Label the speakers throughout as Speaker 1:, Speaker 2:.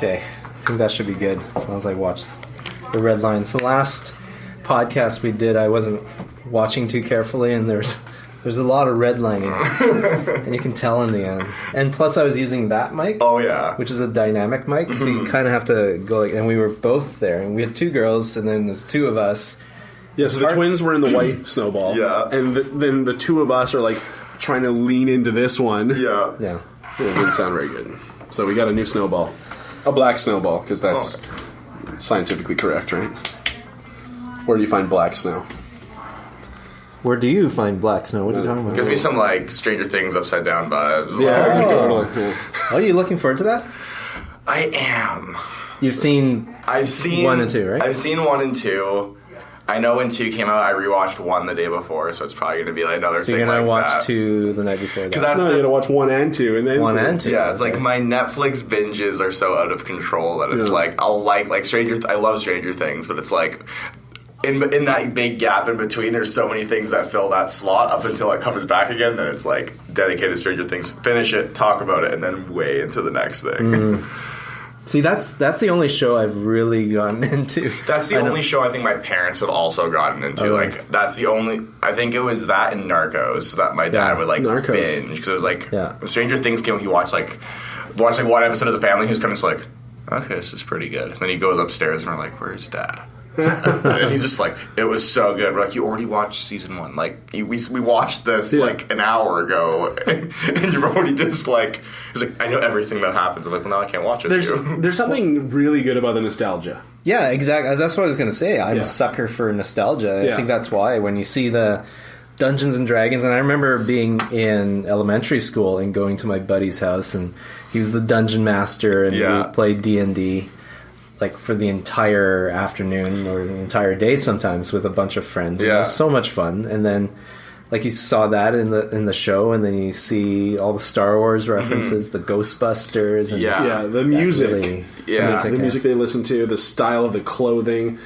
Speaker 1: Okay, I think that should be good. As long as I watch the red lines. The last podcast we did, I wasn't watching too carefully, and there's a lot of redlining, and you can tell in the end. And plus, I was using that mic.
Speaker 2: Oh yeah,
Speaker 1: which is a dynamic mic, so you kind of have to go. And we were both there, and we had 2 girls, and then there's 2 of us.
Speaker 3: Yeah, so the twins were in the white snowball.
Speaker 2: Yeah,
Speaker 3: and then the 2 of us are like trying to lean into this one.
Speaker 2: Yeah.
Speaker 3: It didn't sound very good. So we got a new snowball. A black snowball, because that's scientifically correct, right? Where do you find black snow?
Speaker 1: Where do you find black snow? What are you talking about?
Speaker 2: Gives me some, like, Stranger Things upside down vibes.
Speaker 3: Yeah, totally. Yeah.
Speaker 1: Are you looking forward to that?
Speaker 2: I am.
Speaker 1: I've seen 1 and 2, right?
Speaker 2: I've seen 1 and 2. I know when 2 came out, I rewatched 1 the day before, so it's probably going to be like another thing like that.
Speaker 1: So you're going to watch 2 the night before that?
Speaker 3: No, you're going to watch 1 and 2, and then
Speaker 1: 1 and 2.
Speaker 2: Yeah, it's like my Netflix binges are so out of control that it's like, I'll like I love Stranger Things, but it's like, in that big gap in between, there's so many things that fill that slot up until it comes back again, then it's like, dedicated Stranger Things, finish it, talk about it, and then way into the next thing.
Speaker 1: See, that's the only show I've really gotten into.
Speaker 2: That's the only show I think my parents have also gotten into. Like, that's the only... I think it was that and Narcos that my dad would, like, binge. Because it was, like... When Stranger Things came, he watched, like, 1 episode as a family. He was kind of just like, okay, this is pretty good. And then he goes upstairs and we're like, where's Dad? And he's just like, it was so good. We're like, you already watched season 1. Like, we watched this like an hour ago, and you're already just like, he's like, I know everything that happens. I'm like, well, now I can't watch it.
Speaker 3: There's something really good about the nostalgia.
Speaker 1: Yeah, exactly. That's what I was going to say. I'm a sucker for nostalgia. I think that's why when you see the Dungeons and Dragons, and I remember being in elementary school and going to my buddy's house, and he was the dungeon master, and we played D&D. Like for the entire afternoon or an entire day sometimes with a bunch of friends. Yeah. It was so much fun. And then like you saw that in the show, and then you see all the Star Wars references, the Ghostbusters, and
Speaker 3: the music. The music they listen to, the style of the clothing.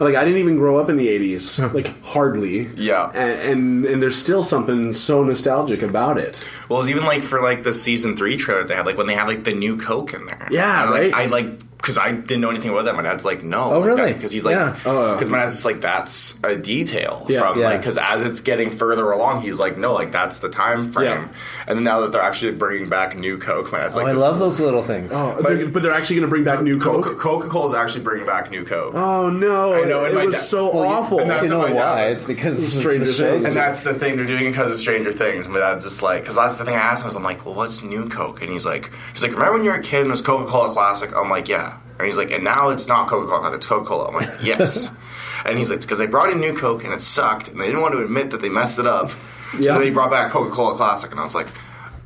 Speaker 3: Like, I didn't even grow up in the 80s. Like, hardly.
Speaker 2: Yeah.
Speaker 3: And there's still something so nostalgic about it.
Speaker 2: Well, it was even, like, for, like, the Season 3 trailer they had, like, when they had, like, the new Coke in there.
Speaker 3: Yeah,
Speaker 2: and,
Speaker 3: right?
Speaker 2: Because I didn't know anything about that. My dad's like, no.
Speaker 1: Oh,
Speaker 2: like,
Speaker 1: really?
Speaker 2: Because he's like... Because my dad's just like, that's a detail from, like... Because as it's getting further along, he's like, no, like, that's the time frame. Yeah. And then now that they're actually bringing back new Coke, my dad's like...
Speaker 1: I love those little things.
Speaker 3: Oh, but they're actually going to bring back new Coke?
Speaker 2: Coca-Cola's actually bringing back new Coke.
Speaker 3: Oh, no.
Speaker 2: I know.
Speaker 3: It was so awful.
Speaker 1: And you know why? It's because of Stranger Things.
Speaker 2: And that's the thing. They're doing it because of Stranger Things. My dad's just like... Because that's the thing I asked him. I'm like, well, what's new Coke? And he's like, remember when you were a kid and it was Coca-Cola Classic? I'm like, yeah. And he's like, and now it's not Coca-Cola, it's Coca-Cola. I'm like, yes. And he's like, because they brought in new Coke and it sucked, and they didn't want to admit that they messed it up. So they brought back Coca-Cola Classic, and I was like,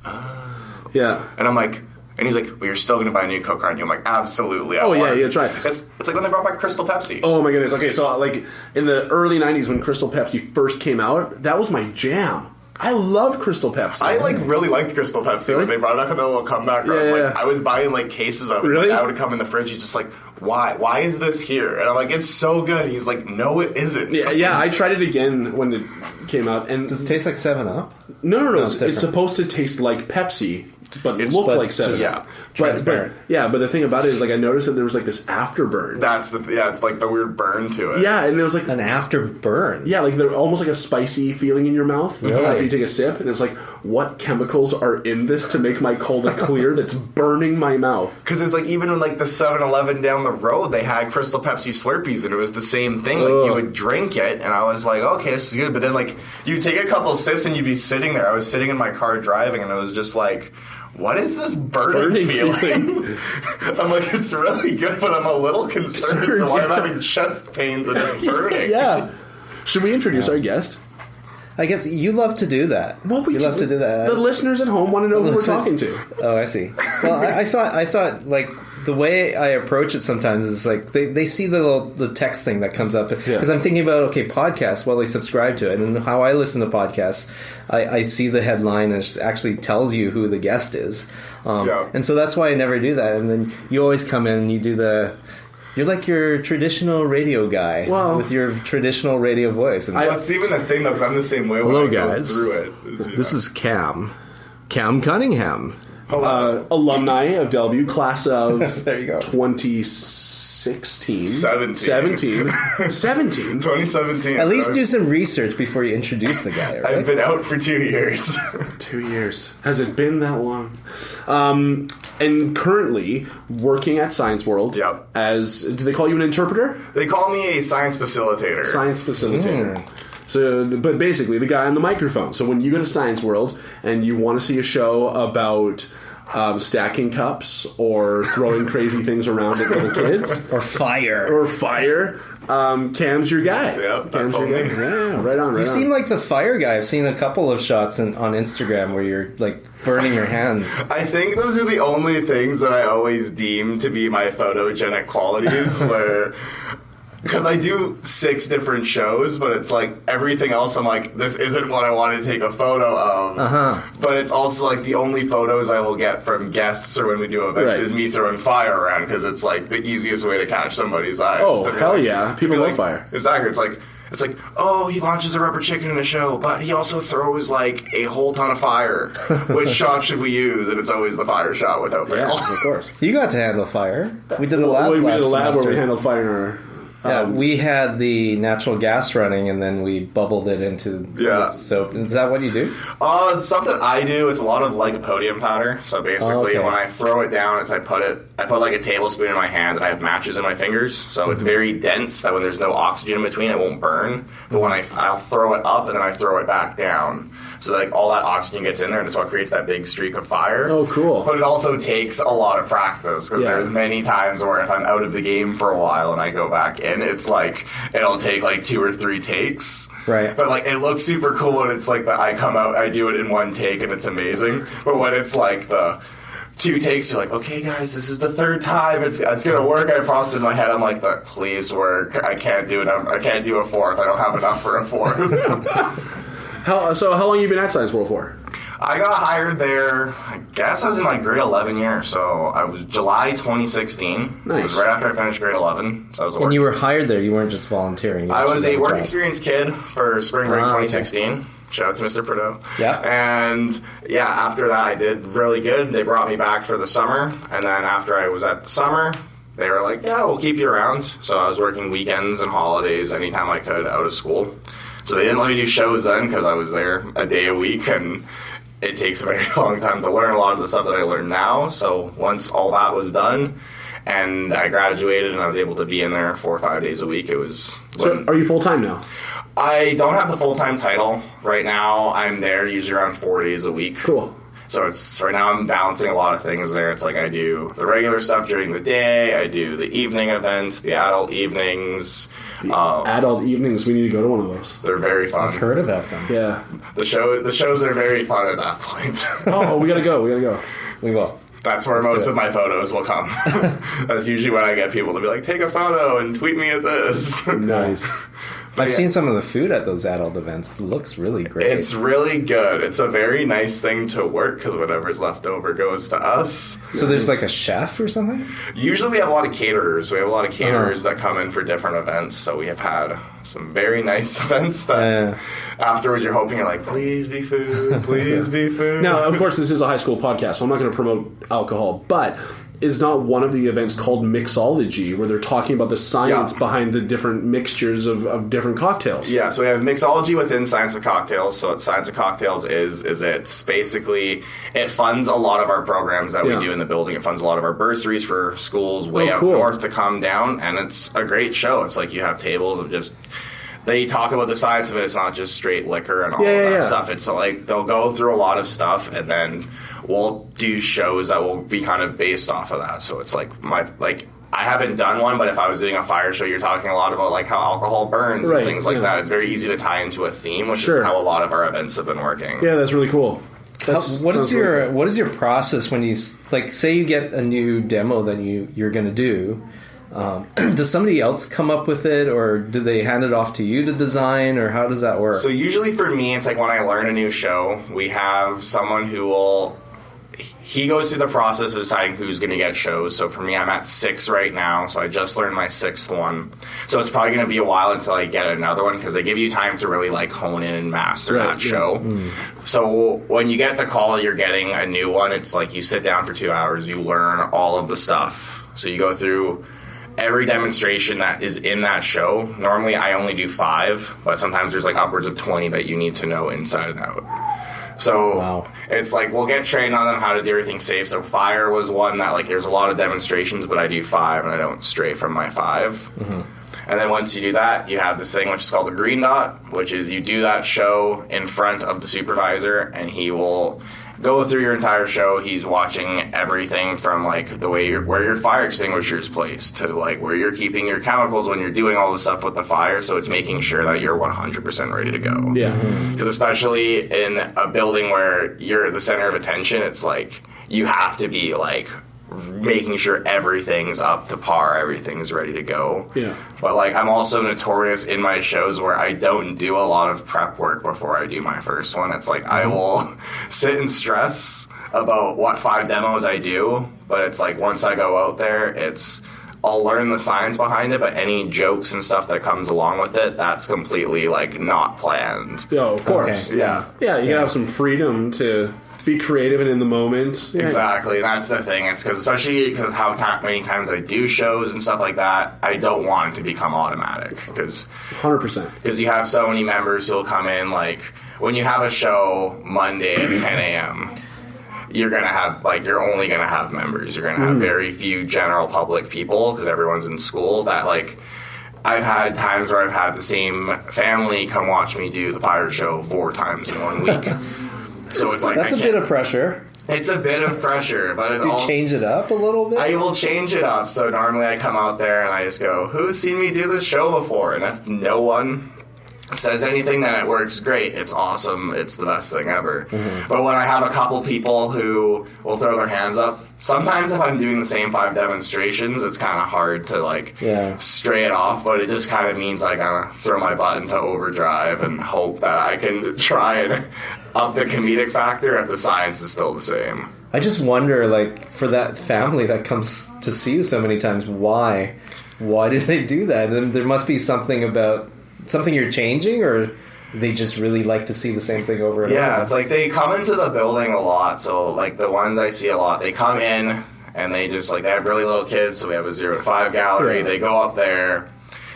Speaker 2: oh.
Speaker 3: Yeah.
Speaker 2: And I'm like, and he's like, well, you're still going to buy a new Coke, aren't you? I'm like, absolutely.
Speaker 3: Try it.
Speaker 2: It's like when they brought back Crystal Pepsi.
Speaker 3: Oh my goodness. Okay, so like in the early 90s when Crystal Pepsi first came out, that was my jam. I love Crystal Pepsi.
Speaker 2: I really liked Crystal Pepsi when they brought it back in the little comeback run. Like, I was buying like cases of it.
Speaker 3: Really?
Speaker 2: Like, I would come in the fridge. He's just like, why? Why is this here? And I'm like, it's so good. He's like, no, it isn't.
Speaker 3: Yeah. I tried it again when it came out. And
Speaker 1: does it taste like 7-Up?
Speaker 3: No. It's supposed to taste like Pepsi, but look like 7-Up.
Speaker 2: Yeah.
Speaker 1: Transparent.
Speaker 3: But the thing about it is, like, I noticed that there was like this afterburn.
Speaker 2: It's like the weird burn to it.
Speaker 3: Yeah, and there was like
Speaker 1: an afterburn.
Speaker 3: Yeah, like almost like a spicy feeling in your mouth after you take a sip, and it's like, what chemicals are in this to make my cola clear that's burning my mouth?
Speaker 2: Because there's like even in like the 7-Eleven down the road, they had Crystal Pepsi Slurpees, and it was the same thing. Like you would drink it, and I was like, okay, this is good. But then like you take a couple sips, and you'd be sitting there. I was sitting in my car driving, and I was just like, what is this burning feeling? I'm like, it's really good, but I'm a little concerned as to why I'm having chest pains and it's burning.
Speaker 3: Yeah. Should we introduce our guest?
Speaker 1: I guess you love to do that.
Speaker 3: Well,
Speaker 1: you love to do that.
Speaker 3: The listeners at home want to know who we're talking to.
Speaker 1: Oh, I see. Well, I thought like the way I approach it sometimes is like they see the text thing that comes up because I'm thinking about podcasts. Well, they subscribe to it, and how I listen to podcasts, I see the headline and it actually tells you who the guest is, and so that's why I never do that. And then you always come in and you do you're like your traditional radio guy with your traditional radio voice. And
Speaker 2: that's even a thing, though, because I'm the same way when I go through it.
Speaker 1: This is Cam Cunningham.
Speaker 3: alumni of Delview, class of
Speaker 1: there you go.
Speaker 3: 2016.
Speaker 2: 17. 2017.
Speaker 1: At least do some research before you introduce the guy, right?
Speaker 2: I've been out for 2 years.
Speaker 3: 2 years. Has it been that long? And currently working at Science World.
Speaker 2: Yep.
Speaker 3: As, do they call you an interpreter?
Speaker 2: They call me a science facilitator.
Speaker 3: Science facilitator. So, but basically the guy on the microphone. So when you go to Science World and you want to see a show about stacking cups or throwing crazy things around at little kids.
Speaker 1: Or fire.
Speaker 3: Cam's your guy.
Speaker 2: Yeah,
Speaker 3: Cam's your guy. Yeah, right on.
Speaker 1: You seem like the fire guy. I've seen a couple of shots on Instagram where you're like burning your hands.
Speaker 2: I think those are the only things that I always deem to be my photogenic qualities. Where, because I do 6 different shows, but it's like everything else I'm like, this isn't what I want to take a photo of. But it's also like the only photos I will get from guests or when we do events is me throwing fire around, because it's like the easiest way to catch somebody's eyes.
Speaker 3: Oh, hell yeah. People love fire.
Speaker 2: Exactly. It's like, oh, he launches a rubber chicken in a show, but he also throws like a whole ton of fire. Which shot should we use? And it's always the fire shot without fail.
Speaker 3: Yeah, of course.
Speaker 1: You got to handle fire. We did a lab
Speaker 3: we
Speaker 1: last
Speaker 3: did a lab
Speaker 1: semester.
Speaker 3: where we handled fire in our...
Speaker 1: we had the natural gas running, and then we bubbled it into the soap. Is that what you do?
Speaker 2: The stuff that I do is a lot of lycopodium powder. So basically, when I throw it down, I put like a tablespoon in my hand, and I have matches in my fingers. So it's very dense, that when there's no oxygen in between, it won't burn. But when I'll throw it up, and then I throw it back down. So like all that oxygen gets in there, and it's what creates that big streak of fire.
Speaker 3: Oh, cool.
Speaker 2: But it also takes a lot of practice, because there's many times where if I'm out of the game for a while and I go back in, it's like it'll take like 2 or 3 takes.
Speaker 1: Right.
Speaker 2: But like it looks super cool when it's like I come out, I do it in 1 take, and it's amazing. But when it's like the 2 takes, you're like, okay, guys, this is the 3rd time. It's gonna work. I promised in my head. I'm like, please work. I can't do it. I can't do a 4th. I don't have enough for a 4th.
Speaker 3: How long have you been at Science World for?
Speaker 2: I got hired there, I guess I was in my grade 11 year, so I was July 2016.
Speaker 3: Nice.
Speaker 2: It was right after I finished grade 11. So I was
Speaker 1: When you were hired there, you weren't just volunteering.
Speaker 2: I was a work experience kid for spring break 2016. Okay. Shout out to Mr. Prideaux.
Speaker 1: Yeah.
Speaker 2: And after that I did really good. They brought me back for the summer, and then after I was at the summer, they were like, yeah, we'll keep you around. So I was working weekends and holidays anytime I could out of school. So they didn't let me do shows then, because I was there a day a week, and it takes a very long time to learn a lot of the stuff that I learn now. So once all that was done and I graduated and I was able to be in there 4 or 5 days a week, it was...
Speaker 3: So are you full-time now?
Speaker 2: I don't have the full-time title. Right now I'm there usually around 4 days a week.
Speaker 3: Cool.
Speaker 2: So it's right now I'm balancing a lot of things there. It's like I do the regular stuff during the day, I do the evening events, the adult evenings.
Speaker 3: Adult evenings, we need to go to one of those.
Speaker 2: They're very fun.
Speaker 1: I've heard about them.
Speaker 3: Yeah.
Speaker 2: The shows are very fun at that point.
Speaker 3: Oh, we gotta go.
Speaker 1: We will.
Speaker 2: That's where most of my photos will come. That's usually when I get people to be like, take a photo and tweet me at this.
Speaker 3: Nice.
Speaker 1: I've seen some of the food at those adult events. It looks really great.
Speaker 2: It's really good. It's a very nice thing to work, because whatever's left over goes to us.
Speaker 1: So there's like a chef or something?
Speaker 2: Usually we have a lot of caterers. We have a lot of caterers that come in for different events. So we have had some very nice events that afterwards you're hoping, you're like, please be food, please be food.
Speaker 3: Now, of course, this is a high school podcast, so I'm not going to promote alcohol, but... is not one of the events called mixology, where they're talking about the science behind the different mixtures of different cocktails?
Speaker 2: Yeah, so we have mixology within Science of Cocktails. So what Science of Cocktails is it's basically, it funds a lot of our programs that we do in the building. It funds a lot of our bursaries for schools way up north to come down, and it's a great show. It's like you have tables of just... They talk about the science of it. It's not just straight liquor and all of that stuff. It's like they'll go through a lot of stuff, and then we'll do shows that will be kind of based off of that. So it's like I haven't done one, but if I was doing a fire show, you're talking a lot about like how alcohol burns and things like that. It's very easy to tie into a theme, which is how a lot of our events have been working.
Speaker 3: Yeah, that's really cool.
Speaker 1: What is your process when you say you get a new demo that you're going to do? Does somebody else come up with it, or do they hand it off to you to design, or how does that work?
Speaker 2: So usually for me, it's like when I learn a new show, we have someone who will... he goes through the process of deciding who's going to get shows. So for me, I'm at 6 right now, so I just learned my 6th one. So it's probably going to be a while until I get another one, because they give you time to really like hone in and master that show. So when you get the call you're getting a new one, it's like you sit down for 2 hours, you learn all of the stuff. So you go through every demonstration that is in that show. Normally I only do 5, but sometimes there's like upwards of 20 that you need to know inside and out. So it's like we'll get trained on them how to do everything safe. So fire was one that like there's a lot of demonstrations, but I do 5 and I don't stray from my 5. And then once you do that, you have this thing which is called the green dot, which is you do that show in front of the supervisor, and he will go through your entire show. He's watching everything from like the way where your fire extinguisher is placed to like where you're keeping your chemicals when you're doing all the stuff with the fire. So it's making sure that you're 100% ready to go. Yeah. Because especially in a building where you're the center of attention, it's like you have to be like making sure everything's up to par, everything's ready to go. Yeah. But like I'm also notorious in my shows where I don't do a lot of prep work before I do my first one. It's like I will sit and stress about what 5 demos I do, but it's like once I go out there, I'll learn the science behind it, but any jokes and stuff that comes along with it, that's completely like not planned.
Speaker 3: Yeah, of course.
Speaker 2: Okay. Yeah.
Speaker 3: Yeah, you have some freedom to be creative and in the moment.
Speaker 2: Yeah. Exactly. That's the thing. It's especially because how many times I do shows and stuff like that, I don't want it to become automatic.
Speaker 3: 100%.
Speaker 2: Because you have so many members who'll come in, like, when you have a show Monday at 10 a.m., you're only going to have members. You're going to have very few general public people because everyone's in school that, like, I've had times where I've had the same family come watch me do the fire show 4 times in 1 week. So it's like
Speaker 1: that's a bit of pressure.
Speaker 2: It's a bit of pressure, but
Speaker 1: do you change it up a little bit?
Speaker 2: I will change it up. So normally I come out there and I just go, "Who's seen me do this show before?" And if no one says anything, then it works great. It's awesome. It's the best thing ever. But when I have a couple people who will throw their hands up, sometimes if I'm doing the same 5 demonstrations, it's kind of hard to like stray it off. But it just kind of means I gotta throw my butt into overdrive and hope that I can try and up the comedic factor if the science is still the same.
Speaker 1: I just wonder, like, for that family that comes to see you so many times, why do they do that? There must be something you're changing, or they just really like to see the same thing over and over.
Speaker 2: Yeah, it's like they come into the building a lot. So, like, the ones I see a lot, they come in and they just, like, they have really little kids, so we have a 0 to 5 gallery. Yeah. They go up there,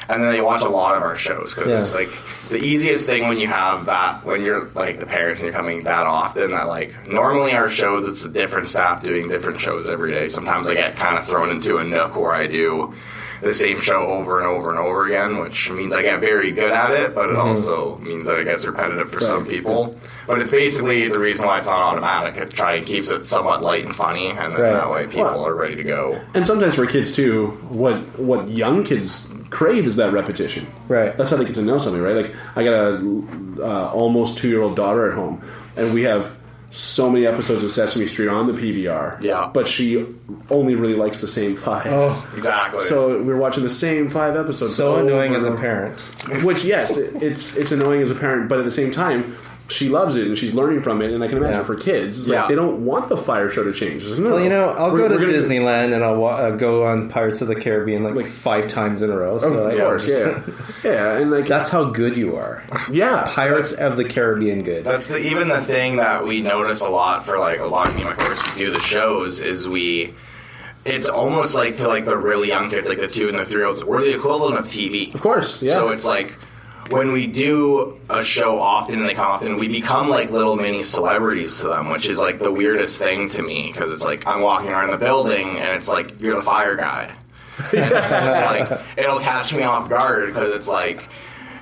Speaker 2: and then they watch a lot of our shows, because it's, like, the easiest thing when you have that, when you're, like, the parents and you're coming that often, that, like, normally our shows, it's a different staff doing different shows every day. Sometimes I get kind of thrown into a nook where I do the same show over and over and over again, which means I get very good at it, but it also means that it gets repetitive for some people. But it's basically the reason why it's not automatic. It keeps it somewhat light and funny, and then that way people are ready to go.
Speaker 3: And sometimes for kids too, what young kids crave is that repetition. Right. That's how they get to know something, right? Like, I got a almost 2-year-old daughter at home, and we have so many episodes of Sesame Street on the PVR. Yeah. But she only really likes the same 5.
Speaker 2: Oh, exactly.
Speaker 3: So we're watching the same 5 episodes.
Speaker 1: So annoying as a parent.
Speaker 3: Which, yes, it's annoying as a parent, but at the same time, she loves it and she's learning from it. And I can imagine for kids, like, they don't want the fire show to change. Like, no,
Speaker 1: well, I'll go to Disneyland and I'll go on Pirates of the Caribbean like 5 times in a row. So
Speaker 3: of course, yeah, and like
Speaker 1: that's how good you are.
Speaker 3: Yeah,
Speaker 1: Pirates of the Caribbean good.
Speaker 2: That's even the thing that we notice a lot for like a lot of me and my course who do the shows is it's almost like to like the really young kids, like the 2 and the 3-year-olds, we're the equivalent of TV.
Speaker 3: Of course, yeah.
Speaker 2: So it's like, when we do a show often and they come often, we become like little mini celebrities to them, which is like the weirdest thing to me, because it's like I'm walking around the building and it's like, you're the fire guy. And it's just like, it'll catch me off guard, because it's like,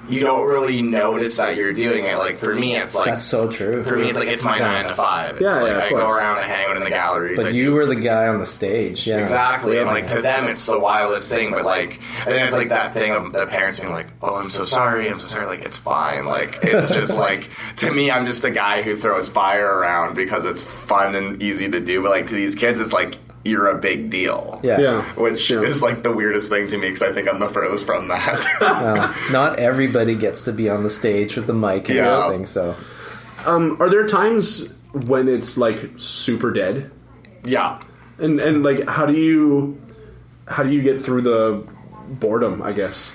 Speaker 2: you don't really notice that you're doing it. Like, for me, it's like...
Speaker 1: That's so true.
Speaker 2: For me, it's like, it's my 9 to 5. It's I go around and hang out in the galleries.
Speaker 1: But you were the guy on the stage. Yeah.
Speaker 2: Exactly. And, like, to them, it's the wildest thing. But, like... And then it's, like, that thing of the parents being like, "Oh, I'm so sorry. Like, it's fine." Like, it's just, like... To me, I'm just the guy who throws fire around because it's fun and easy to do. But, like, to these kids, it's like... You're a big deal. Yeah. Which is like the weirdest thing to me, because I think I'm the furthest from that.
Speaker 1: Not everybody gets to be on the stage with the mic and everything, so...
Speaker 3: Are there times when it's like super dead.
Speaker 2: Yeah.
Speaker 3: And like, how do you get through the boredom, I guess?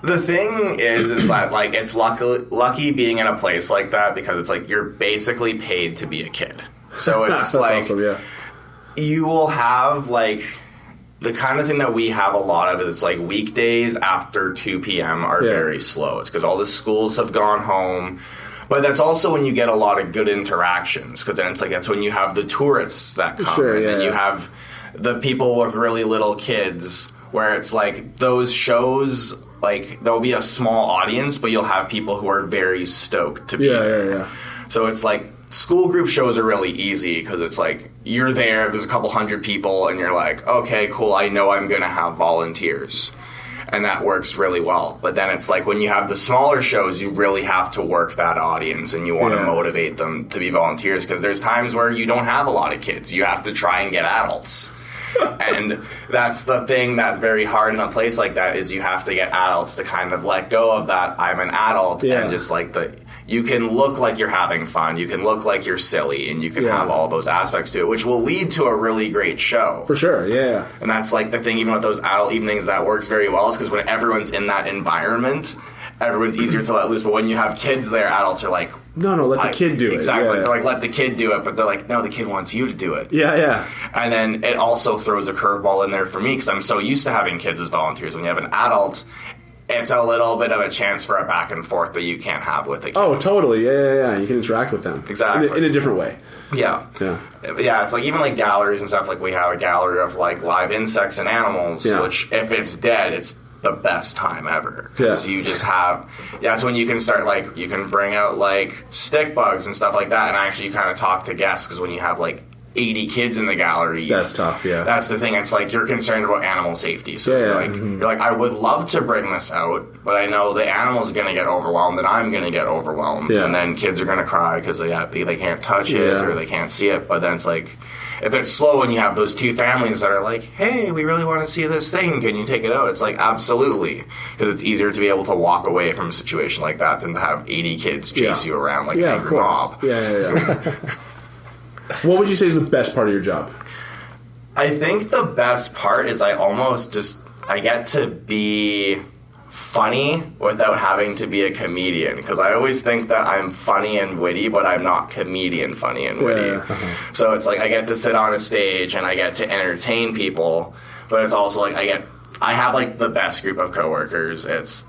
Speaker 2: The thing is that, like, it's lucky being in a place like that because it's like you're basically paid to be a kid. So it's like, awesome, yeah. You will have, like, the kind of thing that we have a lot of is, like, weekdays after 2 p.m. are very slow. It's because all the schools have gone home. But that's also when you get a lot of good interactions, because then it's like that's when you have the tourists that come, and then you have the people with really little kids, where it's like those shows, like there'll be a small audience, but you'll have people who are very stoked to be there. Yeah. So it's like school group shows are really easy because it's like you're there's a couple hundred people, and you're like, okay, cool, I know I'm going to have volunteers. And that works really well. But then it's like when you have the smaller shows, you really have to work that audience and you want to motivate them to be volunteers because there's times where you don't have a lot of kids. You have to try and get adults. And that's the thing that's very hard in a place like that is you have to get adults to kind of let go of that I'm an adult and just like you can look like you're having fun, you can look like you're silly, and you can have all those aspects to it, which will lead to a really great show. For sure, yeah. And that's like the thing, even with those adult evenings, that works very well, is because when everyone's in that environment, everyone's easier to let loose. But when you have kids there, adults are like, no, let the kid do it. Exactly. Yeah. They're like, let the kid do it, but they're like, no, the kid wants you to do it. Yeah. And then it also throws a curveball in there for me, because I'm so used to having kids as volunteers. When you have an adult, it's a little bit of a chance for a back and forth that you can't have with a kid. Oh, totally. Yeah. You can interact with them. Exactly. In a different way. Yeah. It's like even like galleries and stuff. Like we have a gallery of like live insects and animals, which if it's dead, it's the best time ever. Because you just have, that's when you can start, like, you can bring out like stick bugs and stuff like that, and actually kind of talk to guests, because when you have like 80 kids in the gallery, that's tough. That's the thing. It's like you're concerned about animal safety, so you're like, I would love to bring this out, but I know the animal's going to get overwhelmed and I'm going to get overwhelmed, and then kids are going to cry because they can't touch it or they can't see it. But then it's like, if it's slow and you have those two families that are like, hey, we really want to see this thing, can you take it out? It's like, absolutely, because it's easier to be able to walk away from a situation like that than to have 80 kids chase you around like an angry mob. What would you say is the best part of your job? I think the best part is I get to be funny without having to be a comedian, because I always think that I'm funny and witty, but I'm not comedian funny and witty. So it's like I get to sit on a stage and I get to entertain people, but it's also like I have like the best group of coworkers. It's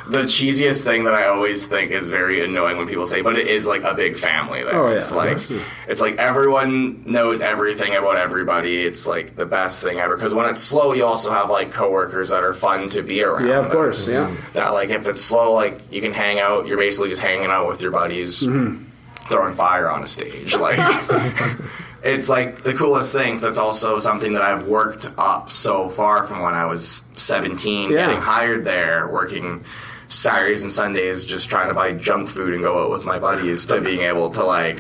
Speaker 2: the cheesiest thing that I always think is very annoying when people say, but it is like a big family there. It's like everyone knows everything about everybody. It's like the best thing ever, because when it's slow, you also have like coworkers that are fun to be around. Yeah, of course. That like if it's slow, like you can hang out. You're basically just hanging out with your buddies, throwing fire on a stage. Like it's like the coolest thing. That's also something that I've worked up so far from when I was 17, getting hired there, working Saturdays and Sundays, just trying to buy junk food and go out with my buddies, to being able to like,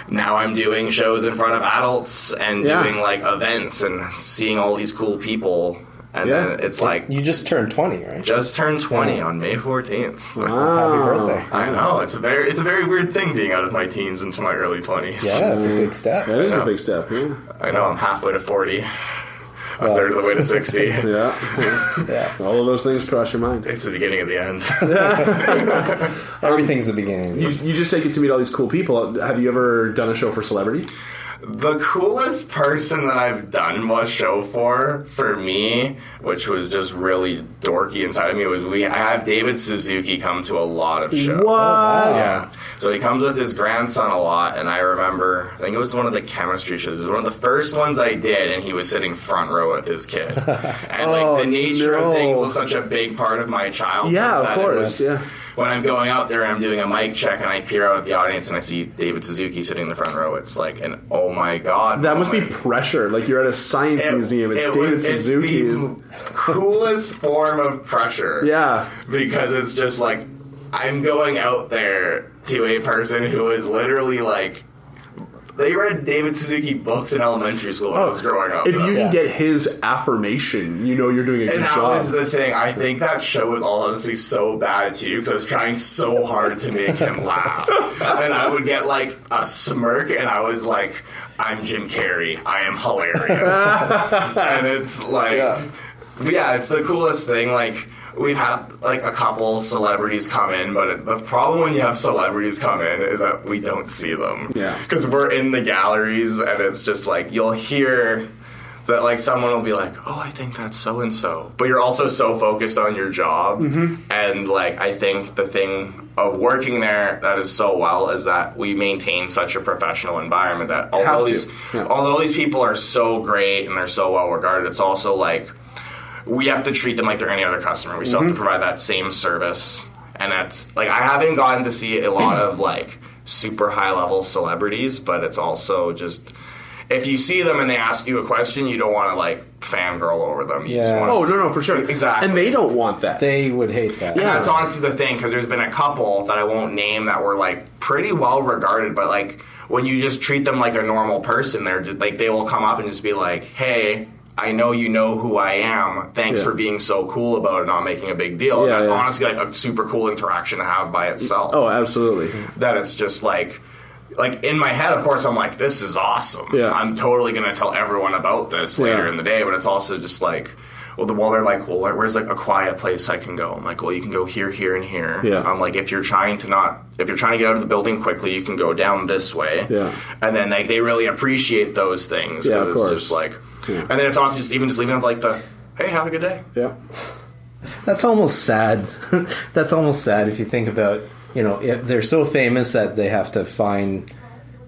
Speaker 2: now I'm doing shows in front of adults and doing like events and seeing all these cool people. And then it's like... You just turned 20, right? Just turned 20 on May 14th. Wow. Happy birthday. I know. It's a very weird thing being out of my teens into my early 20s. Yeah, it's a big step. That is a big step, I know. I'm halfway to 40. A third of the way to 60. Yeah. All of those things cross your mind. It's the beginning of the end. Everything's the beginning. You just say get to meet all these cool people. Have you ever done a show for celebrity? The coolest person that I've done a show for me, which was just really dorky inside of me, was I have David Suzuki come to a lot of shows. What? Yeah. So he comes with his grandson a lot, and I remember, I think it was one of the chemistry shows. It was one of the first ones I did, and he was sitting front row with his kid. And like the nature of things was such a big part of my childhood. Yeah, of course. When I'm going out there and I'm doing a mic check and I peer out at the audience and I see David Suzuki sitting in the front row, it's like an oh my god. That must be pressure. Like you're at a science museum. It's David Suzuki. It's the coolest form of pressure. Yeah. Because it's just like, I'm going out there to a person who is literally like They read David Suzuki books in elementary school when I was growing up.
Speaker 3: If you can get his affirmation, you know you're doing a good job. And that
Speaker 2: was the thing. I think that show was all honestly so bad too, because I was trying so hard to make him laugh. And I would get like a smirk, and I was like, I'm Jim Carrey. I am hilarious. And it's like, yeah, it's the coolest thing. Like, we've had like a couple celebrities come in, but the problem when you have celebrities come in is that we don't see them.
Speaker 3: Yeah.
Speaker 2: Because we're in the galleries, and it's just like, you'll hear that like someone will be like, oh, I think that's so-and-so. But you're also so focused on your job. Mm-hmm. And like, I think the thing of working there that is so well is that we maintain such a professional environment that although these people are so great and they're so well regarded, it's also like, we have to treat them like they're any other customer. We still have to provide that same service. And that's, like, I haven't gotten to see a lot of, like, super high-level celebrities, but it's also just, if you see them and they ask you a question, you don't want to, like, fangirl over them. You just want
Speaker 3: no, for sure.
Speaker 2: Exactly.
Speaker 3: And they don't want that.
Speaker 1: They would hate that.
Speaker 2: And that's honestly the thing, because there's been a couple that I won't name that were, like, pretty well-regarded, but, like, when you just treat them like a normal person, they're just, like, they will come up and just be like, hey, I know you know who I am. Thanks for being so cool about it, not making a big deal. And that's honestly like a super cool interaction to have by itself.
Speaker 3: Oh, absolutely.
Speaker 2: That it's just like in my head, of course, I'm like, this is awesome.
Speaker 3: Yeah.
Speaker 2: I'm totally going to tell everyone about this later in the day. But it's also just like, well, they're like, well, where's like a quiet place I can go? I'm like, well, you can go here, here, and here.
Speaker 3: Yeah.
Speaker 2: I'm like, if you're trying to get out of the building quickly, you can go down this way.
Speaker 3: Yeah.
Speaker 2: And then they really appreciate those things.
Speaker 3: Yeah, of course.
Speaker 2: It's just like, and then it's honestly just leaving it like hey, have a good day.
Speaker 3: Yeah.
Speaker 1: That's almost sad. That's almost sad if you think about, if they're so famous that they have to find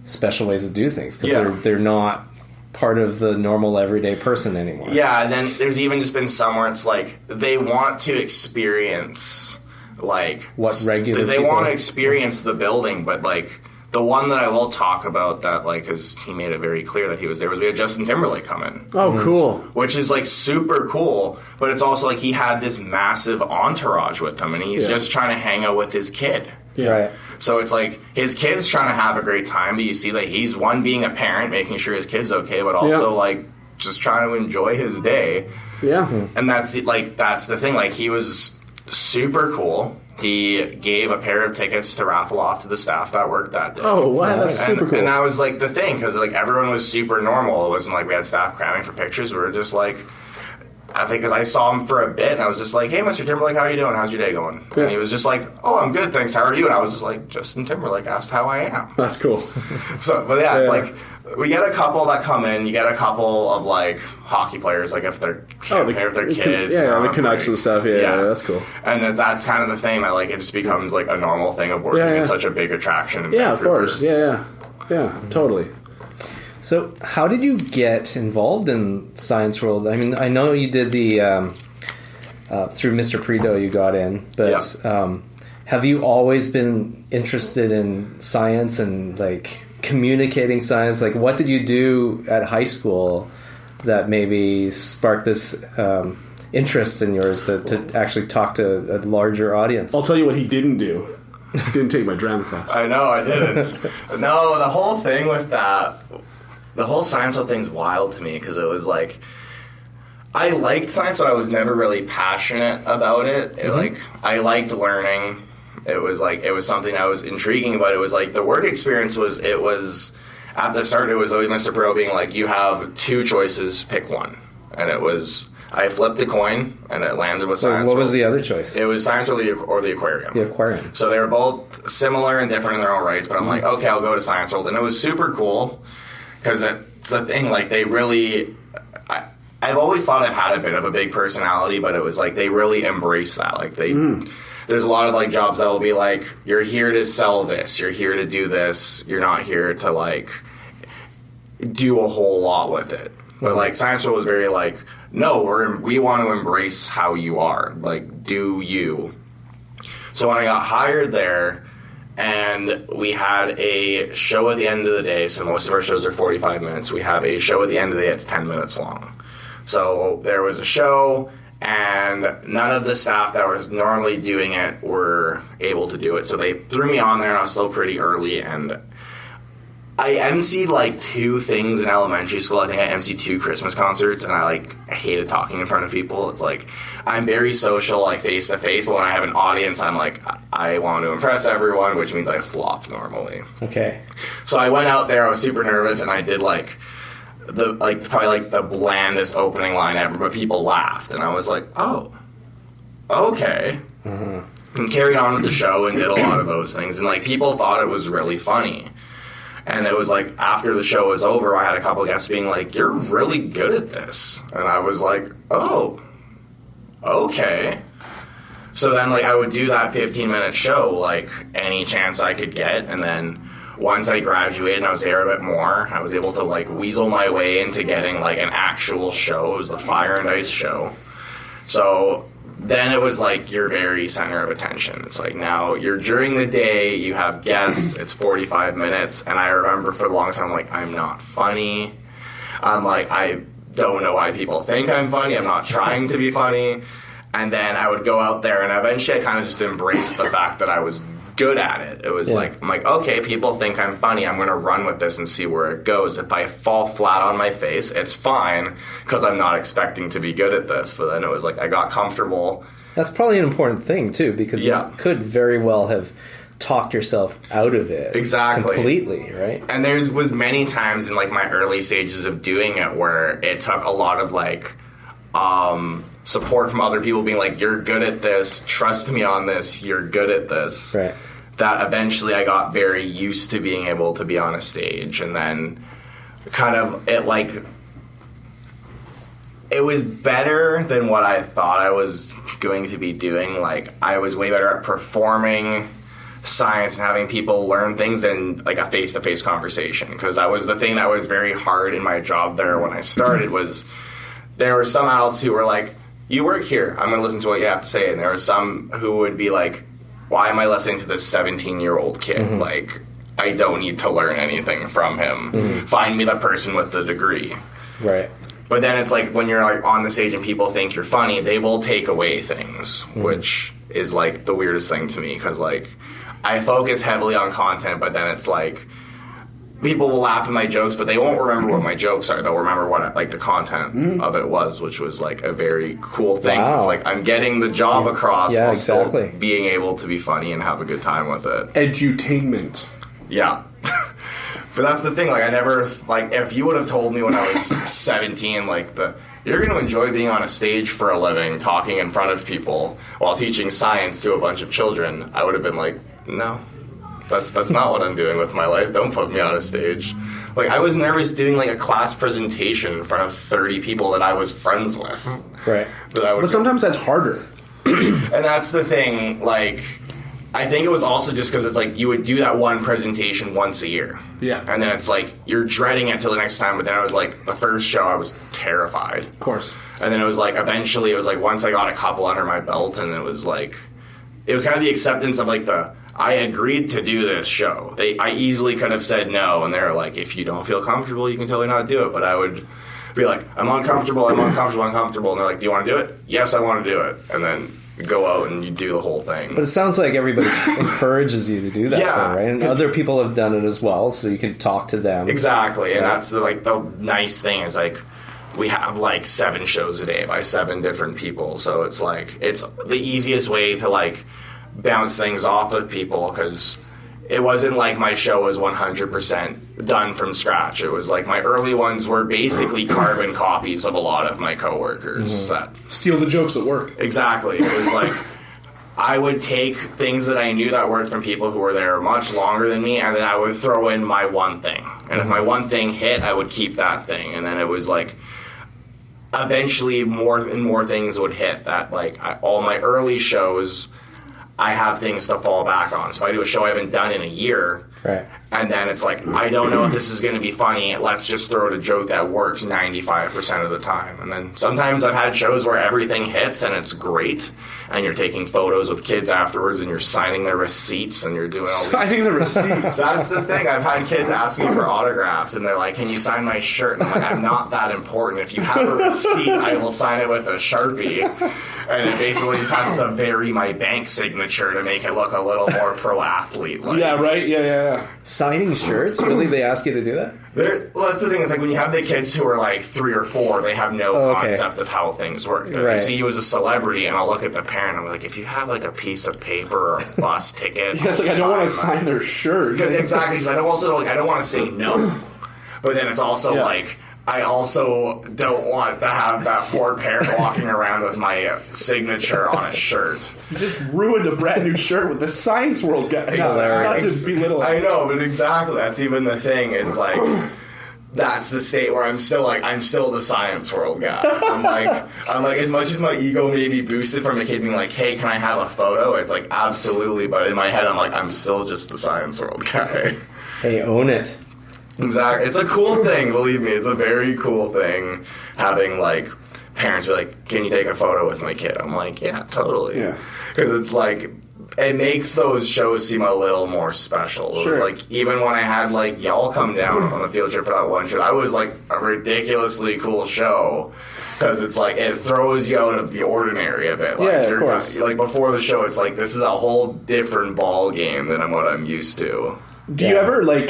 Speaker 1: special ways to do things because they're not part of the normal everyday person anymore.
Speaker 2: Yeah, and then there's even just been some where it's like they want to experience like
Speaker 1: what regular
Speaker 2: they want to experience the building, but like the one that I will talk about that like because he made it very clear that he was there was we had Justin Timberlake come in.
Speaker 3: Oh, cool!
Speaker 2: Which is like super cool, but it's also like he had this massive entourage with him, and he's just trying to hang out with his kid.
Speaker 1: Yeah. Right.
Speaker 2: So it's like his kid's trying to have a great time, but you see that he's one being a parent, making sure his kid's okay, but also like just trying to enjoy his day.
Speaker 3: Yeah.
Speaker 2: And that's the thing. Like he was super cool. He gave a pair of tickets to raffle off to the staff that worked that day.
Speaker 3: Oh, wow, that's super cool.
Speaker 2: And that was like the thing because like everyone was super normal. It wasn't like we had staff cramming for pictures. We were just like. I think because I saw him for a bit, and I was just like, hey, Mr. Timberlake, how are you doing? How's your day going? Yeah. And he was just like, oh, I'm good, thanks. How are you? And I was just like, Justin Timberlake asked how I am.
Speaker 3: That's cool.
Speaker 2: So, but yeah, it's like, we get a couple that come in. You get a couple of, like, hockey players, like, if they're if their kids.
Speaker 3: The Canucks and stuff. Yeah, that's cool.
Speaker 2: And that's kind of the thing that, like, it just becomes, like, a normal thing of working in such a big attraction. In
Speaker 3: Vancouver. Of course. Yeah, totally.
Speaker 1: So, how did you get involved in Science World? I mean, I know you did the through Mr. Predo you got in, but have you always been interested in science and like communicating science? Like, what did you do at high school that maybe sparked this interest in yours to actually talk to a larger audience?
Speaker 3: I'll tell you what he didn't do. He didn't take my drama class.
Speaker 2: I know, I didn't. No, the whole thing with that. The whole science thing's wild to me because it was like I liked science, but I was never really passionate about it. Like I liked learning. It was something that was intriguing, but it was like the work experience was at the start. It was always Mr. Pro being like, you have two choices, pick one, and it was I flipped the coin and it landed with science.
Speaker 1: What was the other choice?
Speaker 2: It was science or the aquarium.
Speaker 1: The aquarium.
Speaker 2: So they were both similar and different in their own rights, but I'm like, okay, I'll go to Science World, and it was super cool. Because it's the thing, like, they really... I've always thought I've had a bit of a big personality, but it was like they really embrace that. Like, there's a lot of, like, jobs that will be like, you're here to sell this, you're here to do this, you're not here to, like, do a whole lot with it. But, like, Science World was very like, no, we want to embrace how you are. Like, do you. So when I got hired there... And we had a show at the end of the day, so most of our shows are 45 minutes. We have a show at the end of the day that's 10 minutes long. So there was a show, and none of the staff that was normally doing it were able to do it. So they threw me on there, and I was still pretty early. And I emceed like 2 things in elementary school. I think I emceed 2 Christmas concerts, and I hated talking in front of people. It's like, I'm very social, like face to face, but when I have an audience, I'm like, I want to impress everyone, which means I flop normally.
Speaker 1: Okay.
Speaker 2: So I went out there, I was super nervous, and I did probably the blandest opening line ever, but people laughed, and I was like, oh, okay. Mm-hmm. And carried on with the show and did a lot of those things, and like people thought it was really funny. And it was like, after the show was over, I had a couple guests being like, you're really good at this. And I was like, oh, okay. So then, like, I would do that 15-minute show, like, any chance I could get. And then once I graduated and I was there a bit more, I was able to, like, weasel my way into getting, like, an actual show. It was the Fire and Ice show. So then it was like you're very center of attention. It's like now you're during the day, you have guests, it's 45 minutes, and I remember for the longest time, like, I'm not funny. I'm like, I don't know why people think I'm funny. I'm not trying to be funny. And then I would go out there, and eventually I kind of just embraced the fact that I was good at it. It was like, I'm like, okay, people think I'm funny. I'm going to run with this and see where it goes. If I fall flat on my face, it's fine because I'm not expecting to be good at this. But then it was like I got comfortable.
Speaker 1: That's probably an important thing, too, because you could very well have talked yourself out of it.
Speaker 2: Exactly.
Speaker 1: Completely, right?
Speaker 2: And there was many times in, like, my early stages of doing it where it took a lot of, like, support from other people being like, you're good at this, trust me on this, you're good at this.
Speaker 1: Right.
Speaker 2: That eventually I got very used to being able to be on a stage, and then kind of it was better than what I thought I was going to be doing. Like, I was way better at performing science and having people learn things than, like, a face-to-face conversation, because that was the thing that was very hard in my job there when I started. Was there were some adults who were like, you work here, I'm going to listen to what you have to say, and there were some who would be like, why am I listening to this 17-year-old kid? Mm-hmm. Like, I don't need to learn anything from him. Mm-hmm. Find me the person with the degree.
Speaker 1: Right.
Speaker 2: But then it's like, when you're, like, on the stage and people think you're funny, they will take away things, which is, like, the weirdest thing to me, because, like, I focus heavily on content, but then it's like, people will laugh at my jokes, but they won't remember what my jokes are. They'll remember what, like, the content of it was, which was, like, a very cool thing. Wow. So it's like, I'm getting the job across while still being able to be funny and have a good time with it.
Speaker 3: Edutainment.
Speaker 2: Yeah. But that's the thing. Like, I never, like, if you would have told me when I was 17, like, you're going to enjoy being on a stage for a living, talking in front of people while teaching science to a bunch of children, I would have been like, no. That's not what I'm doing with my life. Don't put me on a stage. Like, I was nervous doing, like, a class presentation in front of 30 people that I was friends with.
Speaker 1: Right.
Speaker 3: But sometimes that's harder.
Speaker 2: And that's the thing. Like, I think it was also just because it's like you would do that one presentation once a year.
Speaker 3: Yeah.
Speaker 2: And then it's like you're dreading it till the next time. But then I was like, the first show I was terrified.
Speaker 3: Of course.
Speaker 2: And then it was like, eventually it was like once I got a couple under my belt, and it was like, it was kind of the acceptance of, like, I agreed to do this show. I easily could have said no, and they were like, if you don't feel comfortable, you can totally not do it. But I would be like, I'm uncomfortable, and they're like, do you want to do it? Yes, I want to do it. And then go out and you do the whole thing.
Speaker 1: But it sounds like everybody encourages you to do that, though, right? And other people have done it as well, so you can talk to them.
Speaker 2: Exactly, and that's the nice thing is, like, we have, like, 7 shows a day by 7 different people, so it's like, it's the easiest way to, like, bounce things off of people, because it wasn't like my show was 100% done from scratch. It was like my early ones were basically carbon copies of a lot of my coworkers. That
Speaker 3: steal the jokes at work.
Speaker 2: Exactly. It was like I would take things that I knew that worked from people who were there much longer than me, and then I would throw in my one thing. And if my one thing hit, I would keep that thing. And then it was like eventually more and more things would hit that, like, all my early shows, I have things to fall back on. So I do a show I haven't done in a year.
Speaker 1: Right.
Speaker 2: And then it's like, I don't know if this is going to be funny. Let's just throw out a joke that works 95% of the time. And then sometimes I've had shows where everything hits and it's great. And you're taking photos with kids afterwards and you're signing their receipts and you're doing all
Speaker 3: signing the receipts.
Speaker 2: That's the thing. I've had kids ask me for autographs and they're like, can you sign my shirt? And I'm like, I'm not that important. If you have a receipt, I will sign it with a Sharpie. And it basically has to vary my bank signature to make it look a little more pro-athlete.
Speaker 3: Yeah, right? Yeah. yeah.
Speaker 1: Signing shirts? Really? They ask you to do that?
Speaker 2: Well, that's the thing. It's like when you have the kids who are like 3 or 4, they have no concept of how things work. They see you as a celebrity, and I'll look at the parent and I'm like, if you have like a piece of paper or a bus ticket,
Speaker 3: it's like I don't want to sign their shirt.
Speaker 2: Exactly, because I don't want to say no, but then it's also like, I also don't want to have that poor parent walking around with my signature on a shirt.
Speaker 3: You just ruined a brand new shirt with the Science World guy. Not to belittle.
Speaker 2: I know, but exactly, that's even the thing. It's like, that's the state where I'm still the Science World guy. I'm like, as much as my ego may be boosted from a kid being like, hey, can I have a photo? It's like, absolutely, but in my head, I'm like, I'm still just the Science World guy.
Speaker 1: Hey, own it.
Speaker 2: Exactly. It's a cool thing, believe me. It's a very cool thing having, like, parents be like, can you take a photo with my kid? I'm like, yeah, totally.
Speaker 3: Yeah.
Speaker 2: Because it's like, it makes those shows seem a little more special. Sure. It was like, even when I had, like, y'all come down on the field trip for that one show, I was, like, a ridiculously cool show. Because it's like, it throws you out of the ordinary a bit. Like,
Speaker 3: of course.
Speaker 2: Like, before the show, it's like, this is a whole different ball game than what I'm used to.
Speaker 3: Do you ever, like,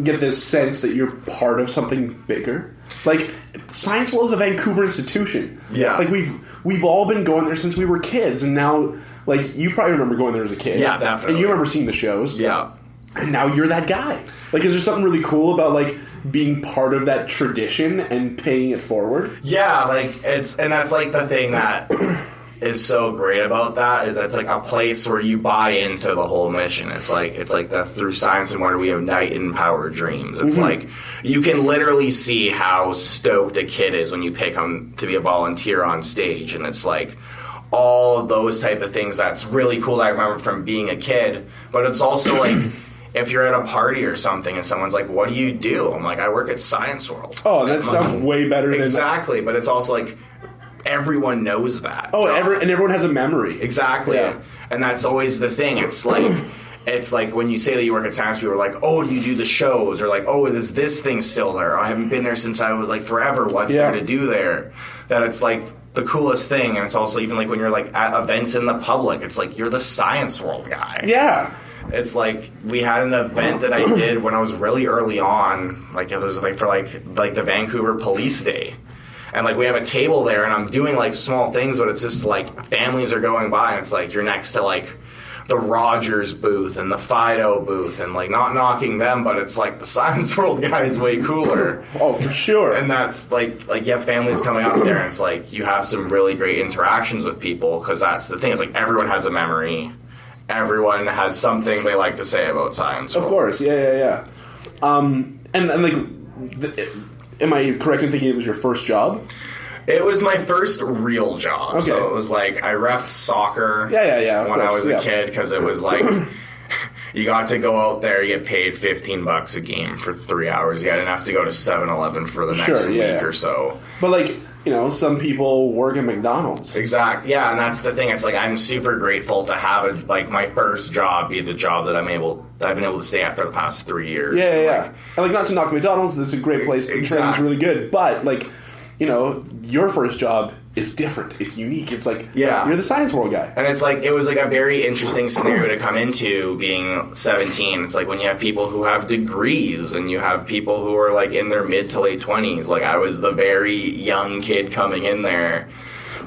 Speaker 3: get this sense that you're part of something bigger? Like, Science World is a Vancouver institution.
Speaker 2: Yeah.
Speaker 3: Like, we've all been going there since we were kids, and now, like, you probably remember going there as a kid.
Speaker 2: Yeah, definitely.
Speaker 3: And you remember seeing the shows.
Speaker 2: Yeah.
Speaker 3: And now you're that guy. Like, is there something really cool about, like, being part of that tradition and paying it forward?
Speaker 2: Yeah, like, and that's, like, the thing that is so great about that is it's like a place where you buy into the whole mission. It's like the through science and wonder we unite and empower dreams. It's like you can literally see how stoked a kid is when you pick him to be a volunteer on stage, and it's like all of those type of things that's really cool that I remember from being a kid. But it's also like if you're at a party or something and someone's like, what do you do? I'm like, I work at Science World.
Speaker 3: Oh, that sounds way better than
Speaker 2: exactly, but it's also like everyone knows that.
Speaker 3: Oh, and everyone has a memory.
Speaker 2: Exactly. Yeah. And that's always the thing. It's like when you say that you work at Science, people are like, oh, do you do the shows? Or like, oh, is this thing still there? I haven't been there since I was like forever. What's there to do there? That it's like the coolest thing. And it's also even like when you're like at events in the public, it's like you're the Science World guy.
Speaker 3: Yeah.
Speaker 2: It's like we had an event that I did when I was really early on. Like it was like for like the Vancouver Police Day. And, like, we have a table there, and I'm doing, like, small things, but it's just, like, families are going by, and it's, like, you're next to, like, the Rogers booth and the Fido booth, and, like, not knocking them, but it's, like, the Science World guy is way cooler.
Speaker 3: Oh, for sure.
Speaker 2: And that's, like you have families coming out there, and it's, like, you have some really great interactions with people, because that's the thing. It's, like, everyone has a memory. Everyone has something they like to say about Science World.
Speaker 3: Of course, yeah. And like... Am I correct in thinking it was your first job?
Speaker 2: It was my first real job.
Speaker 3: Okay.
Speaker 2: So it was like I reffed soccer
Speaker 3: when
Speaker 2: I was a kid because it was like you got to go out there, you get paid $15 a game for 3 hours. You didn't have to go to 7-Eleven for the next week or so.
Speaker 3: But like, you know, some people work at McDonald's.
Speaker 2: Exactly. Yeah, and that's the thing. It's like I'm super grateful to have my first job be the job that I've been able to stay at for the past 3 years.
Speaker 3: Yeah. And like, not to knock McDonald's, that's a great place. The training's really good. But like, you know, your first job is different. It's unique. It's like, you're the Science World guy.
Speaker 2: And it's like, it was like a very interesting scenario to come into being 17. It's like when you have people who have degrees and you have people who are like in their mid to late 20s. Like I was the very young kid coming in there.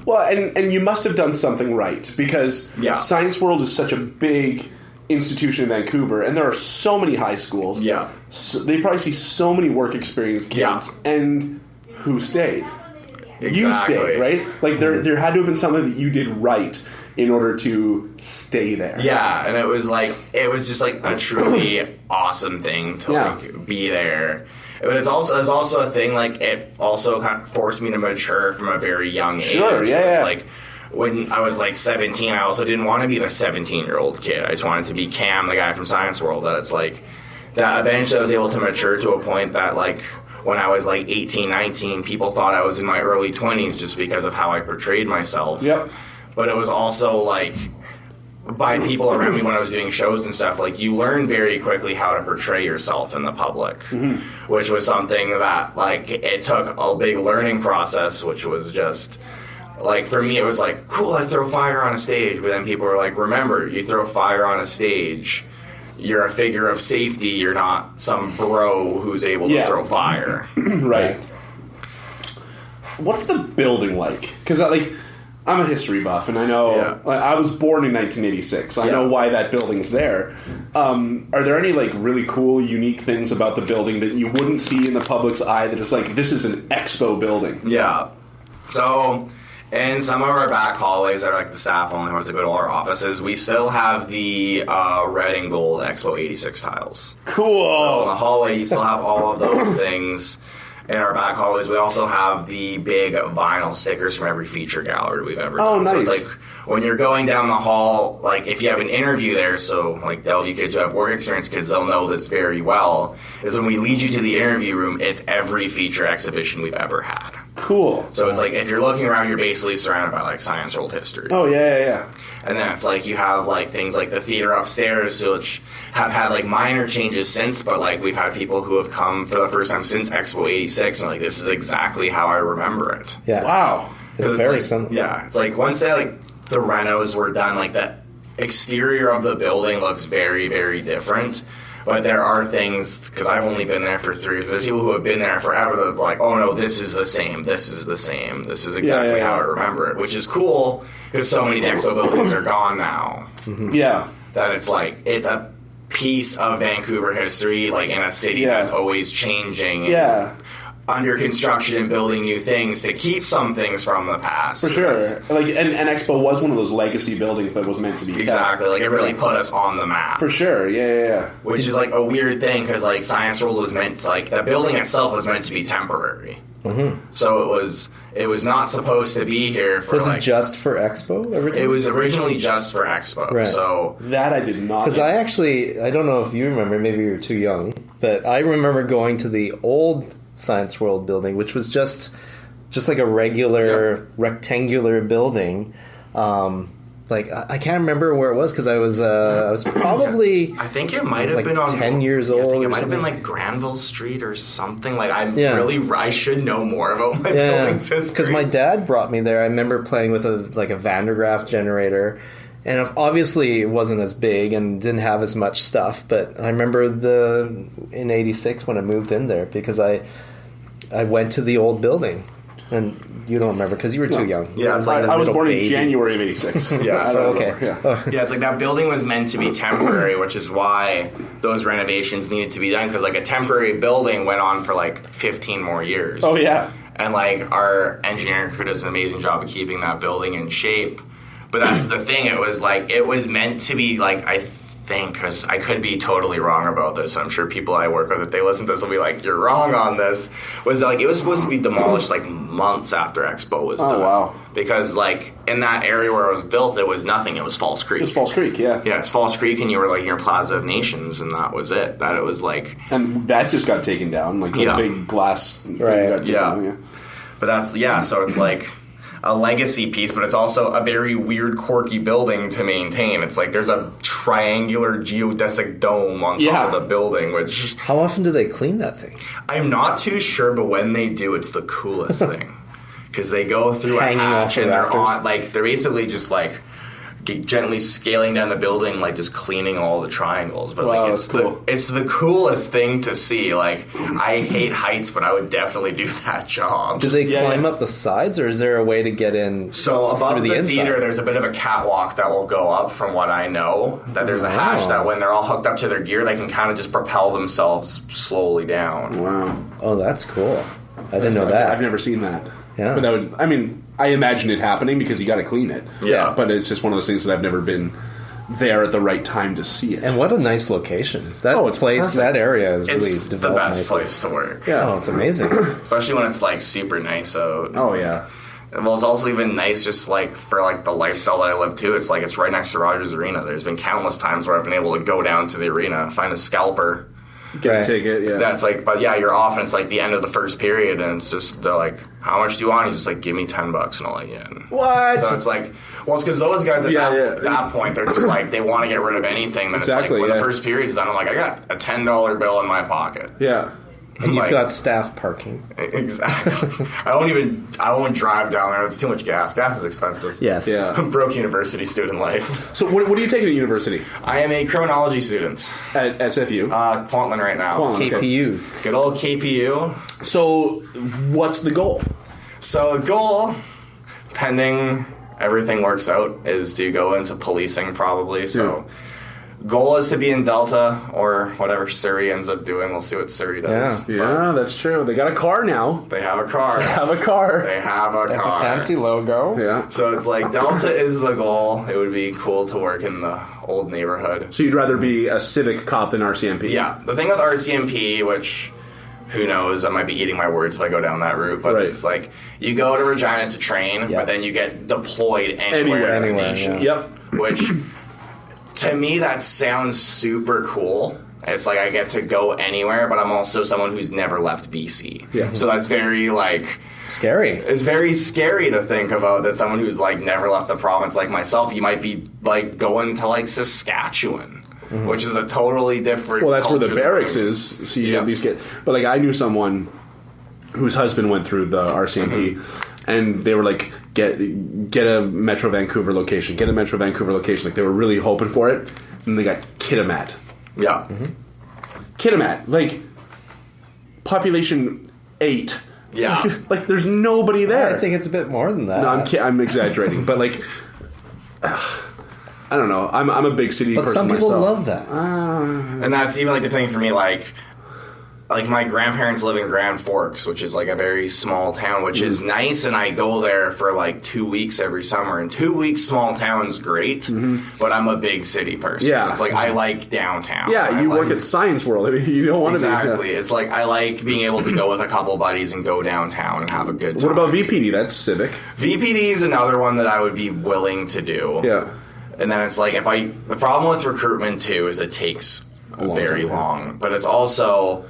Speaker 3: Well, and you must have done something right because Science World is such a big institution in Vancouver, and there are so many high schools.
Speaker 2: Yeah.
Speaker 3: So they probably see so many work experienced kids. And who stayed?
Speaker 2: Exactly.
Speaker 3: You stayed, right? Like there had to have been something that you did right in order to stay there.
Speaker 2: Yeah, and it was just like a truly awesome thing to like be there. But it's also a thing like it also kind of forced me to mature from a very young age.
Speaker 3: Sure, yeah.
Speaker 2: Like when I was like 17, I also didn't want to be the 17-year-old kid. I just wanted to be Cam, the guy from Science World. That it's like that eventually I was able to mature to a point that like when I was like 18, 19, people thought I was in my early 20s just because of how I portrayed myself.
Speaker 3: Yep.
Speaker 2: But it was also like by people around me when I was doing shows and stuff, like you learn very quickly how to portray yourself in the public, which was something that like it took a big learning process, which was just like for me it was like, cool, I throw fire on a stage, but then people were like, remember, you throw fire on a stage, you're a figure of safety. You're not some bro who's able to throw fire.
Speaker 3: Right. What's the building like? Because, I'm a history buff, and I know I was born in 1986. I know why that building's there. Are there any really cool, unique things about the building that you wouldn't see in the public's eye that is this is an expo building?
Speaker 2: Yeah. So, in some of our back hallways that are the staff only ones that go to our offices, we still have the red and gold Expo 86 tiles.
Speaker 3: Cool.
Speaker 2: So in the hallway, you still have all of those things. In our back hallways, we also have the big vinyl stickers from every feature gallery we've ever done.
Speaker 3: Oh, nice.
Speaker 2: So it's when you're going down the hall, if you have an interview there, so Delview kids who have work experience kids, they'll know this very well, is when we lead you to the interview room, it's every feature exhibition we've ever had.
Speaker 3: Cool.
Speaker 2: So it's if you're looking around, you're basically surrounded by science world history.
Speaker 3: Oh, yeah.
Speaker 2: And then it's you have things like the theater upstairs, which have had minor changes since, but we've had people who have come for the first time since Expo 86 and this is exactly how I remember it.
Speaker 1: Yeah.
Speaker 3: Wow.
Speaker 1: It's very similar.
Speaker 2: Yeah. It's once they the renos were done, the exterior of the building looks very, very different. But there are things, because I've only been there for 3 years, but there's people who have been there forever that are oh no, this is the same, this is the same, this is exactly how I remember it, which is cool, because so many Expo buildings are gone now.
Speaker 3: Mm-hmm. Yeah.
Speaker 2: That it's it's a piece of Vancouver history, in a city that's always changing.
Speaker 3: Yeah.
Speaker 2: Under construction and building new things to keep some things from the past.
Speaker 3: For sure. And Expo was one of those legacy buildings that was meant to be
Speaker 2: exactly.
Speaker 3: kept.
Speaker 2: It really put us on the map.
Speaker 3: For sure. Yeah.
Speaker 2: Which is a weird thing because Science World was meant to, the building itself was meant to be temporary. Mm-hmm. So it was not supposed to be here for
Speaker 1: Was it just for Expo originally?
Speaker 2: It was originally just for Expo.
Speaker 1: Right.
Speaker 2: So
Speaker 3: that I did not.
Speaker 1: Because I don't know if you remember, maybe you were too young, but I remember going to the old Science World building, which was just a regular rectangular building. I can't remember where it was because I was probably
Speaker 2: I think it might have been on
Speaker 1: 10 years old.
Speaker 2: I think it
Speaker 1: or
Speaker 2: might
Speaker 1: something.
Speaker 2: have been Granville Street or something. I should know more about my building's history.
Speaker 1: Because my dad brought me there. I remember playing with a Van der Graaf generator. And obviously it wasn't as big and didn't have as much stuff, but I remember in 86 when I moved in there because I went to the old building. And you don't remember because you were too young.
Speaker 2: Yeah,
Speaker 3: I was born in January of 86.
Speaker 2: Yeah,
Speaker 1: so okay.
Speaker 2: Yeah, it's that building was meant to be temporary, which is why those renovations needed to be done because a temporary building went on for 15 more years.
Speaker 3: Oh, yeah.
Speaker 2: And our engineering crew does an amazing job of keeping that building in shape. But that's the thing. It was meant to be I think, because I could be totally wrong about this. I'm sure people I work with, if they listen to this, will be you're wrong on this. Was that it was supposed to be demolished months after Expo was done.
Speaker 3: Oh, wow.
Speaker 2: Because in that area where it was built, it was nothing. It was False Creek.
Speaker 3: It was False Creek, yeah.
Speaker 2: Yeah, it's False Creek, and you were near Plaza of Nations, and that was it. That it was
Speaker 3: and that just got taken down, the big glass thing got taken down. Yeah.
Speaker 2: But that's so it's a legacy piece, but it's also a very weird, quirky building to maintain. It's there's a triangular geodesic dome on top of the building, which...
Speaker 1: How often do they clean that thing?
Speaker 2: I'm not too sure, but when they do, it's the coolest thing. Because they go through a hatch and they're on... they're basically just, gently scaling down the building, just cleaning all the triangles. But
Speaker 3: wow,
Speaker 2: it's the coolest thing to see. I hate heights, but I would definitely do that job.
Speaker 1: Do they climb up the sides, or is there a way to get in?
Speaker 2: So above the theater, there's a bit of a catwalk that will go up. From what I know, that there's a hatch that when they're all hooked up to their gear, they can kind of just propel themselves slowly down.
Speaker 3: Wow!
Speaker 1: Oh, that's cool. I didn't know that.
Speaker 3: I've never seen that.
Speaker 1: Yeah,
Speaker 3: but that would. I imagine it happening because you got to clean it.
Speaker 2: Yeah.
Speaker 3: But it's just one of those things that I've never been there at the right time to see it.
Speaker 1: And what a nice location. That place, perfect. That area is really developed.
Speaker 2: It's the best
Speaker 1: nicely.
Speaker 2: place to work.
Speaker 1: Yeah. Oh, it's amazing.
Speaker 2: Especially when it's super nice out.
Speaker 3: Oh, yeah.
Speaker 2: Well, it's also even nice just for the lifestyle that I live too. It's it's right next to Rogers Arena. There's been countless times where I've been able to go down to the arena, find a scalper.
Speaker 3: Get a ticket, yeah.
Speaker 2: That's but you're off and it's the end of the first period and it's just, they're how much do you want? He's just give me $10 and I'll let you in.
Speaker 3: What?
Speaker 2: So it's well, it's because those guys at that point, they're just they want to get rid of anything. Then
Speaker 3: exactly,
Speaker 2: it's when the first period's done, I'm I got a $10 bill in my pocket.
Speaker 3: Yeah.
Speaker 1: And you've got staff parking.
Speaker 2: Exactly. I won't drive down there. It's too much gas. Gas is expensive.
Speaker 1: Yes.
Speaker 3: Yeah.
Speaker 2: I'm broke university student life.
Speaker 3: So what are you taking at university?
Speaker 2: I am a criminology student.
Speaker 3: At SFU?
Speaker 2: Kwantlen right now.
Speaker 3: Kwantlen.
Speaker 1: KPU.
Speaker 2: Good old KPU.
Speaker 3: So what's the goal?
Speaker 2: So the goal, pending everything works out, is to go into policing probably. So goal is to be in Delta or whatever Surrey ends up doing. We'll see what Surrey does.
Speaker 3: Yeah, that's true. They got a car now.
Speaker 2: They have a car.
Speaker 3: They have a car.
Speaker 2: They have a car.
Speaker 1: A fancy logo.
Speaker 3: Yeah.
Speaker 2: So it's like Delta is the goal. It would be cool to work in the old neighborhood.
Speaker 3: So you'd rather be a civic cop than RCMP?
Speaker 2: Yeah. The thing with RCMP, which... who knows? I might be eating my words if I go down that route. But it's like, you go to Regina to train, but then you get deployed anywhere in the nation.
Speaker 3: Yep.
Speaker 2: Which, to me, that sounds super cool. It's like I get to go anywhere, but I'm also someone who's never left BC.
Speaker 3: Yeah.
Speaker 2: So that's very, like...
Speaker 1: scary.
Speaker 2: It's very scary to think about that someone who's, like, never left the province like myself, you might be, like, going to, like, Saskatchewan. Which is a totally different.
Speaker 3: Well, that's where the barracks is. So you have these kids. But like, I knew someone whose husband went through the RCMP, and they were like, "Get a Metro Vancouver location. Get a Metro Vancouver location." Like they were really hoping for it, and they got Kitimat.
Speaker 2: Yeah,
Speaker 3: Kitimat, like population 8.
Speaker 2: Yeah,
Speaker 3: like there's nobody there.
Speaker 1: I think it's a bit more than that.
Speaker 3: No, I'm exaggerating, but like. I don't know. I'm a big city person
Speaker 1: some people
Speaker 3: myself.
Speaker 1: love that.
Speaker 2: And that's even like the thing for me. Like my grandparents live in Grand Forks, which is like a very small town, which is nice. And I go there for like 2 weeks every summer. And 2 weeks small town's great, but I'm a big city person.
Speaker 3: Yeah,
Speaker 2: it's like I like downtown.
Speaker 3: Yeah, you work at Science World. I mean, you don't want to be
Speaker 2: exactly. It's like I like being able to go with a couple buddies and go downtown and have a good time.
Speaker 3: What about VPD? That's civic.
Speaker 2: VPD is another one that I would be willing to do.
Speaker 3: Yeah.
Speaker 2: And then it's like the problem with recruitment too is it takes very long. But it's also,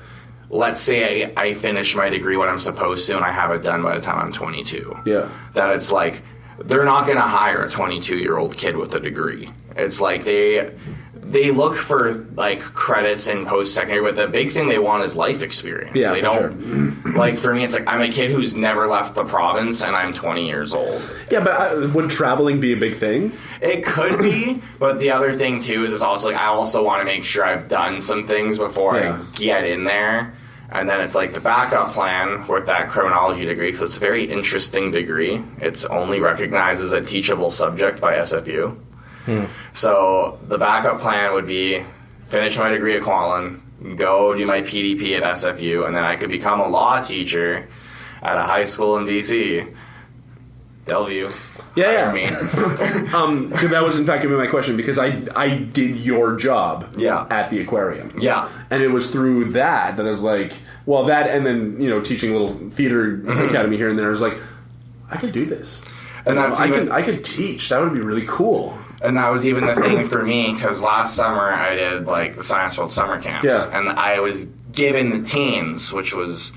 Speaker 2: let's say I finish my degree when I'm supposed to and I have it done by the time I'm 22.
Speaker 3: Yeah.
Speaker 2: That it's like, they're not going to hire a 22-year-old kid with a degree. It's like they look for like credits in post-secondary, but the big thing they want is life experience.
Speaker 3: Yeah,
Speaker 2: they don't like for me. It's like I'm a kid who's never left the province, and I'm 20 years old.
Speaker 3: Yeah, but would traveling be a big thing?
Speaker 2: It could be, but the other thing too is it's also like I also want to make sure I've done some things before I get in there. And then it's like the backup plan with that criminology degree, because it's a very interesting degree. It's only recognized as a teachable subject by SFU. So the backup plan would be finish my degree at Kwantlen, go do my PDP at SFU, and then I could become a law teacher at a high school in BC. Bellevue.
Speaker 3: Yeah. Because that was in fact going to be my question, because I did your job at the aquarium.
Speaker 2: Yeah.
Speaker 3: And it was through that I was like, well, that and then, teaching a little theater academy here and there, I was like, I could do this. And I could teach. That would be really cool.
Speaker 2: And that was even the thing for me, because last summer I did, like, the Science World summer camps.
Speaker 3: Yeah.
Speaker 2: And I was given the teens, which was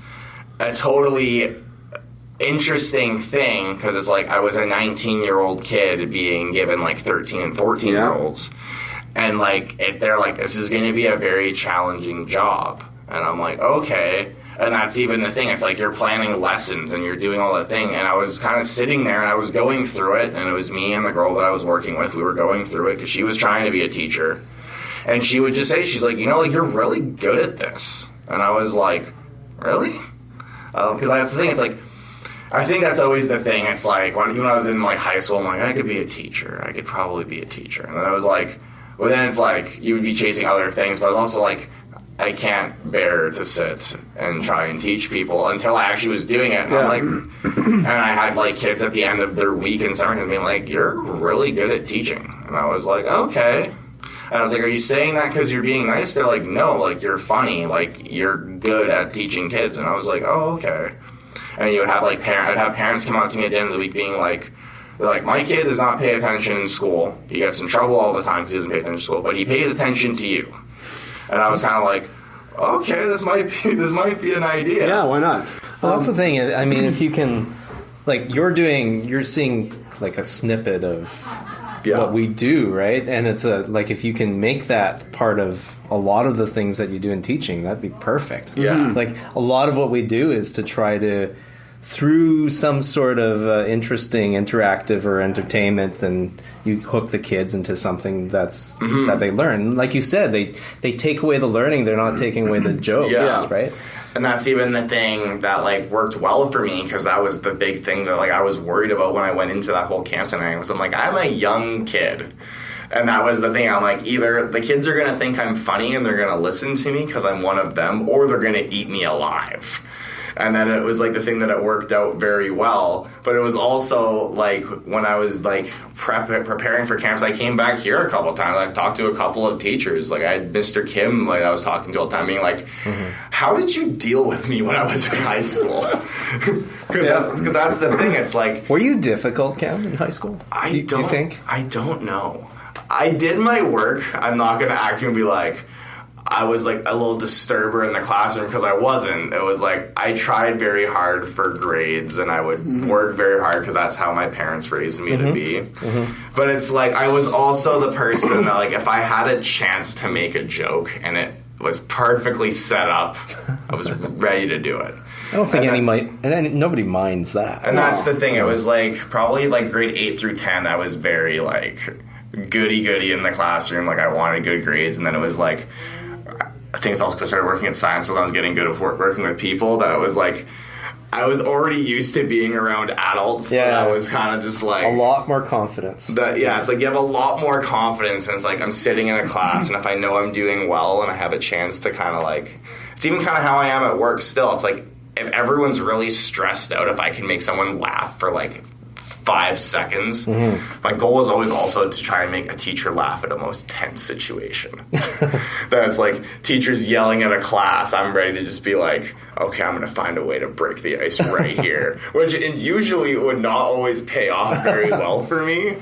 Speaker 2: a totally interesting thing, because it's like I was a 19-year-old kid being given, like, 13 and 14-year-olds. And, like, they're like, this is going to be a very challenging job. And I'm like, okay. And that's even the thing. It's like you're planning lessons and you're doing all that thing. And I was kind of sitting there and I was going through it. And it was me and the girl that I was working with. We were going through it because she was trying to be a teacher. And she would just say, she's like, like, you're really good at this. And I was like, really? Because that's the thing. It's like, I think that's always the thing. It's like, when I was in, like, high school, I'm like, I could be a teacher. I could probably be a teacher. And then I was like, well, then it's like, you would be chasing other things. But I was also like, I can't bear to sit and try and teach people until I actually was doing it. And I'm like, and I had like kids at the end of their week in summer camp being like, you're really good at teaching. And I was like, okay. And I was like, are you saying that because you're being nice? They're like, no, like you're funny, like you're good at teaching kids. And I was like, oh, okay. And you would have like I'd have parents come out to me at the end of the week being like, my kid does not pay attention in school. He gets in trouble all the time because he doesn't pay attention in school, but he pays attention to you. And I was kind of like, okay, this might be an idea.
Speaker 3: Yeah, why not?
Speaker 1: Well, that's the thing. I mean, if you can, like, you're seeing like a snippet of what we do, right? And it's like if you can make that part of a lot of the things that you do in teaching, that'd be perfect.
Speaker 2: Yeah.
Speaker 1: Like a lot of what we do is to try to, through some sort of interesting interactive or entertainment, and you hook the kids into something that's that they learn. Like you said, they take away the learning, they're not taking away the jokes, right?
Speaker 2: And that's even the thing that, like, worked well for me, because that was the big thing that, like, I was worried about when I went into that whole camp setting. I'm like, I'm a young kid. And that was the thing. I'm like, either the kids are going to think I'm funny and they're going to listen to me because I'm one of them, or they're going to eat me alive. And then it was, like, the thing that it worked out very well. But it was also, like, when I was, like, preparing for camps, I came back here a couple of times. I talked to a couple of teachers. Like, I had Mr. Kim, like, I was talking to all the time, being like, how did you deal with me when I was in high school? Because that's the thing. It's like...
Speaker 1: Were you difficult, Cam, in high school? Do you think?
Speaker 2: I don't know. I did my work. I'm not going to act and be like... I was, like, a little disturber in the classroom, because I wasn't. It was, like, I tried very hard for grades, and I would work very hard because that's how my parents raised me to be. But it's, like, I was also the person that, like, if I had a chance to make a joke and it was perfectly set up, I was ready to do it.
Speaker 1: I don't think nobody minds that.
Speaker 2: And that's the thing. It was, like, probably, like, grade 8 through 10, I was very, like, goody-goody in the classroom. Like, I wanted good grades, and then it was, like... I think it's also because I started working at science, so I was getting good at working with people, that it was like, I was already used to being around adults. Yeah. I was kind of just like...
Speaker 1: A lot more confidence.
Speaker 2: It's like you have a lot more confidence, and it's like I'm sitting in a class, and if I know I'm doing well and I have a chance to kind of like... It's even kind of how I am at work still. It's like, if everyone's really stressed out, if I can make someone laugh for like 5 seconds. My goal is always also to try and make a teacher laugh at a most tense situation. That's like teachers yelling at a class. I'm ready to just be like, okay, I'm going to find a way to break the ice right here. Which usually would not always pay off very well for me.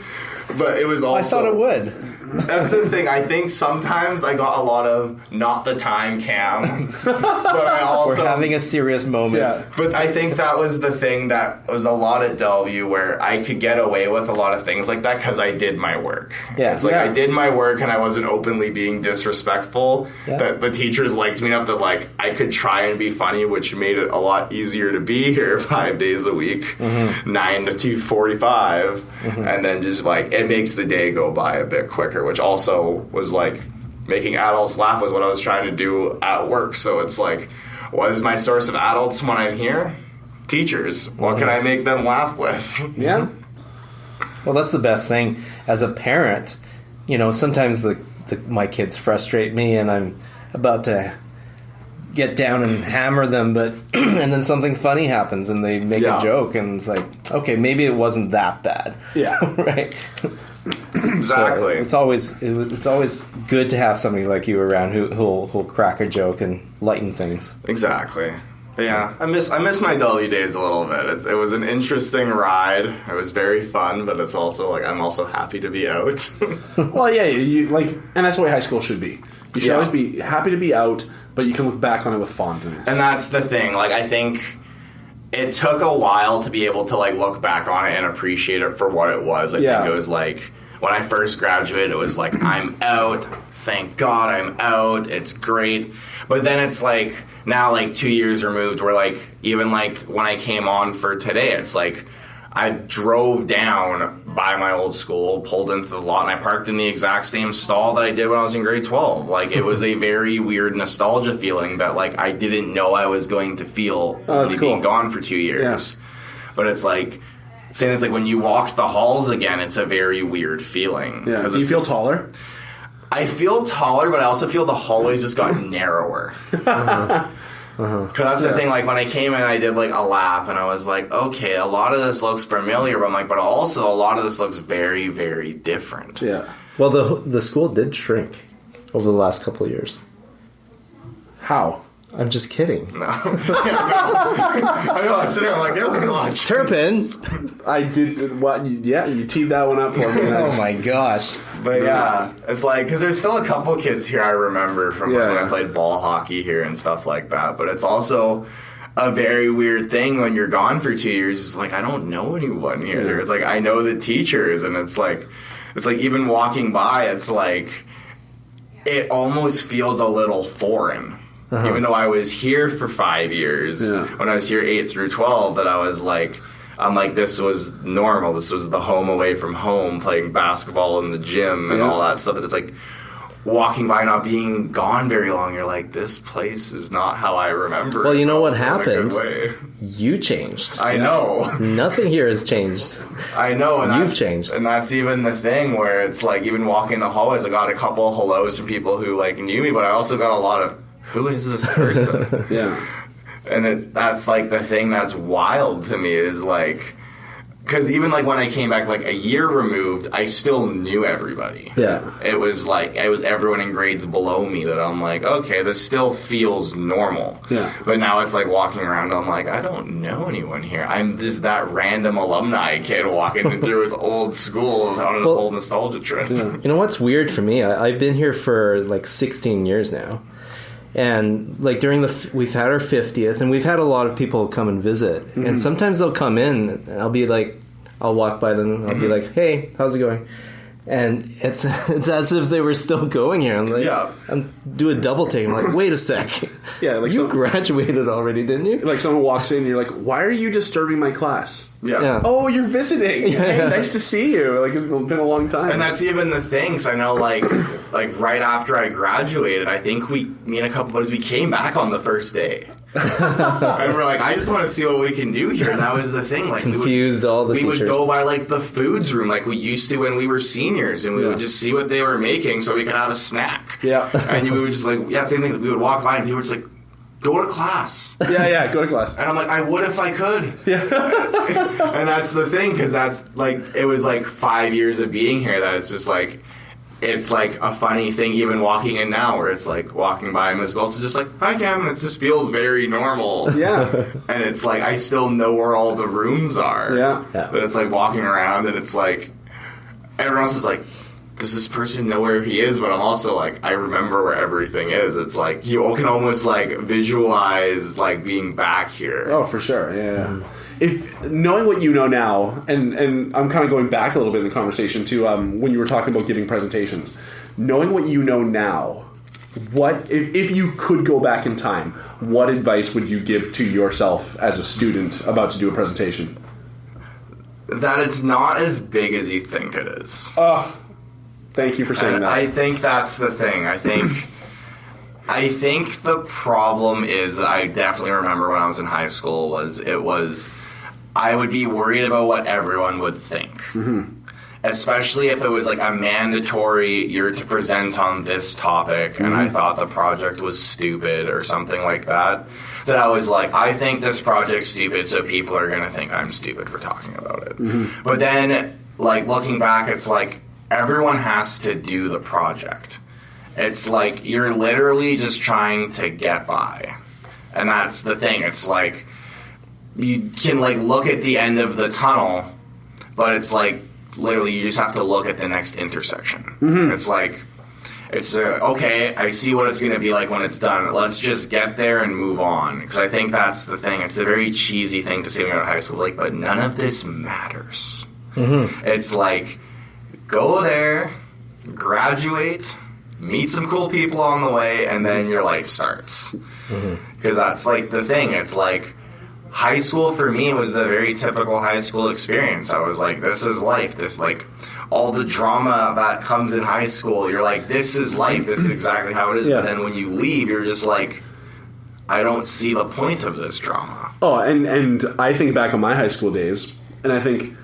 Speaker 2: But it was also...
Speaker 1: I thought it would.
Speaker 2: That's the thing. I think sometimes I got a lot of not the time, Cam. But I also...
Speaker 1: We're having a serious moment.
Speaker 2: Yeah. But I think that was the thing that was a lot at Delview, where I could get away with a lot of things like that because I did my work.
Speaker 1: Yeah.
Speaker 2: It's like I did my work and I wasn't openly being disrespectful. Yeah. That the teachers liked me enough that like I could try and be funny, which made it a lot easier to be here 5 days a week, 9 to 2:45, and then just like it makes the day go by a bit quicker. Which also was like making adults laugh was what I was trying to do at work. So it's like, what is my source of adults when I'm here? Teachers. What can I make them laugh with?
Speaker 3: Yeah.
Speaker 1: Well, that's the best thing. As a parent, you know, sometimes my kids frustrate me and I'm about to get down and hammer them, but and then something funny happens and they make a joke and it's like, okay, maybe it wasn't that bad.
Speaker 3: Yeah.
Speaker 1: Right?
Speaker 2: Exactly.
Speaker 1: So it's always good to have somebody like you around who'll crack a joke and lighten things.
Speaker 2: Exactly. But yeah, I miss my Delview days a little bit. It was an interesting ride. It was very fun, but it's also like I'm also happy to be out.
Speaker 3: Well, yeah, you like, and that's the way high school should be. You should always be happy to be out, but you can look back on it with fondness.
Speaker 2: And that's the thing. Like, I think it took a while to be able to like look back on it and appreciate it for what it was. I think it was like when I first graduated, it was like, I'm out. Thank God I'm out. It's great. But then it's like now, like 2 years removed, where like even like when I came on for today, it's like I drove down by my old school, pulled into the lot, and I parked in the exact same stall that I did when I was in grade 12. Like, it was a very weird nostalgia feeling that, like, I didn't know I was going to feel being gone for 2 years. Yeah. But it's like, saying it's like when you walk the halls again, it's a very weird feeling.
Speaker 3: Yeah. Do you feel taller?
Speaker 2: I feel taller, but I also feel the hallways just got narrower. Because that's the thing, like, when I came in, I did, like, a lap, and I was like, okay, a lot of this looks familiar, but I'm like, but also a lot of this looks very, very different.
Speaker 3: Yeah.
Speaker 1: Well, the school did shrink over the last couple of years.
Speaker 3: How?
Speaker 1: I'm just kidding.
Speaker 2: No. I know, I'm sitting there, I'm like, there's a watch.
Speaker 1: Turpin!
Speaker 3: I did, what, yeah, you teed that one up for me.
Speaker 1: Oh my gosh.
Speaker 2: But yeah, it's like, because there's still a couple kids here I remember from when I played ball hockey here and stuff like that, but it's also a very weird thing when you're gone for 2 years. It's like, I don't know anyone here. It's like, I know the teachers, and it's like, it's like even walking by, it's like it almost feels a little foreign. Even though I was here for 5 years, when I was here 8 through 12, that I was like, I'm like, this was normal. This was the home away from home, playing basketball in the gym and all that stuff. And it's like walking by, not being gone very long. You're like, this place is not how I remember.
Speaker 1: Well, you know what happened? You changed.
Speaker 2: I know.
Speaker 1: Nothing here has changed.
Speaker 2: I know. And
Speaker 1: you've changed.
Speaker 2: And that's even the thing where it's like, even walking the hallways, I got a couple of hellos from people who like knew me, but I also got a lot of, who is this person? And that's like the thing that's wild to me is like, because even like when I came back like a year removed, I still knew everybody. It was like, it was everyone in grades below me that I'm like, okay, this still feels normal. But now it's like walking around, I'm like, I don't know anyone here. I'm just that random alumni kid walking through his old school on an old nostalgia trip.
Speaker 1: You know what's weird for me? I've been here for like 16 years now. And like during we've had our 50th, and we've had a lot of people come and visit. And sometimes they'll come in, and I'll be like, I'll walk by them, and I'll be like, "Hey, how's it going?" And it's as if they were still going here. I'm like, I'm do a double take. I'm like, wait a sec. Like you graduated already, didn't you?
Speaker 3: Like someone walks in, and you're like, why are you disturbing my class?
Speaker 2: Oh,
Speaker 3: you're visiting. Hey, nice to see you. Like, it's been a long time.
Speaker 2: And that's even the thing. So I know, like right after I graduated, I think me and a couple buddies, we came back on the first day. And we're like, I just want to see what we can do here. And that was the thing. Like,
Speaker 1: confused all the teachers.
Speaker 2: We would go by like the foods room, like we used to when we were seniors, and we would just see what they were making so we could have a snack. And we would just like, same thing. We would walk by, and people were just like, go to class.
Speaker 3: Go to class.
Speaker 2: And I'm like, I would if I could. And that's the thing, because that's like, it was like 5 years of being here that it's just like, it's like a funny thing even walking in now, where it's like walking by Miss Goltz is just like, hi Cam, and it just feels very normal. And it's like, I still know where all the rooms are. But it's like walking around, and it's like, everyone else is like, does this person know where he is? But I'm also like, I remember where everything is. It's like, you can almost like visualize like being back here.
Speaker 3: Oh, for sure. If knowing what you know now, and I'm kind of going back a little bit in the conversation to when you were talking about giving presentations, knowing what you know now, what if you could go back in time, what advice would you give to yourself as a student about to do a presentation?
Speaker 2: That it's not as big as you think it is.
Speaker 3: Thank you for saying that.
Speaker 2: I think that's the thing. I think the problem is that I definitely remember when I was in high school I would be worried about what everyone would think. Especially if it was like a mandatory, you're to present on this topic, and I thought the project was stupid or something like that. That I was like, I think this project's stupid, so people are going to think I'm stupid for talking about it. But then, like, looking back, it's like, everyone has to do the project. It's like, you're literally just trying to get by. And that's the thing. It's like, you can, like, look at the end of the tunnel, but it's like, literally, you just have to look at the next intersection. It's like, okay, I see what it's going to be like when it's done. Let's just get there and move on. Because I think that's the thing. It's a very cheesy thing to say when you're in high school, like, but none of this matters. It's like, go there, graduate, meet some cool people on the way, and then your life starts. Because that's like the thing. It's like, high school for me was the very typical high school experience. I was like, this is life. This, like, all the drama that comes in high school, you're like, this is life. This is exactly how it is. But then when you leave, you're just like, I don't see the point of this drama.
Speaker 3: Oh, and I think back on my high school days, and I think,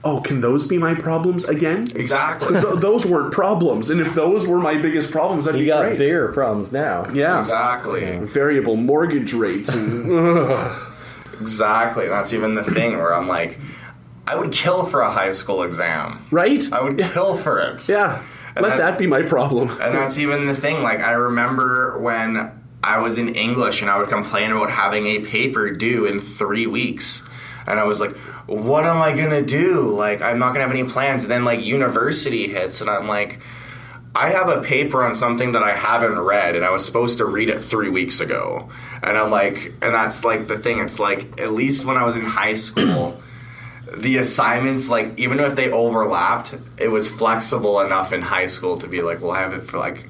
Speaker 3: oh, can those be my problems again?
Speaker 2: Exactly.
Speaker 3: Those weren't problems, and if those were my biggest problems, that'd be great.
Speaker 1: You got bigger problems now.
Speaker 3: Yeah.
Speaker 2: Exactly.
Speaker 3: Variable mortgage rates. And,
Speaker 2: exactly. That's even the thing where I'm like, I would kill for a high school exam.
Speaker 3: Right?
Speaker 2: I would kill for it.
Speaker 3: Yeah. Let that be my problem.
Speaker 2: And that's even the thing. Like, I remember when I was in English and I would complain about having a paper due in 3 weeks. And I was like, what am I going to do? Like, I'm not going to have any plans. And then, like, university hits, and I'm like, I have a paper on something that I haven't read, and I was supposed to read it 3 weeks ago. And I'm like, and that's, like, the thing. It's like, at least when I was in high school, the assignments, like, even if they overlapped, it was flexible enough in high school to be like, well, I have it for, like,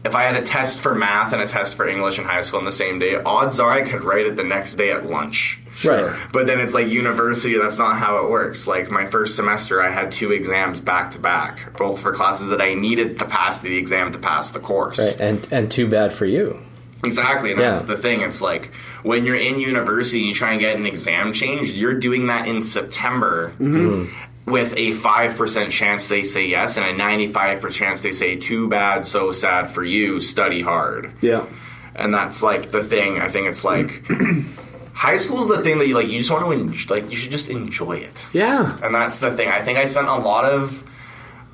Speaker 2: if I had a test for math and a test for English in high school on the same day, odds are I could write it the next day at lunch.
Speaker 1: Sure. Right.
Speaker 2: But then it's like university, that's not how it works. Like, my first semester, I had 2 exams back to back, both for classes that I needed to pass the exam to pass the course.
Speaker 1: Right. And too bad for you.
Speaker 2: Exactly, and that's the thing. It's like, when you're in university and you try and get an exam changed, you're doing that in September with a 5% chance they say yes and a 95% chance they say, too bad, so sad for you, study hard.
Speaker 3: Yeah.
Speaker 2: And that's, like, the thing. I think it's, like, high school's the thing that you just want to, you should just enjoy it.
Speaker 3: Yeah.
Speaker 2: And that's the thing. I think I spent a lot of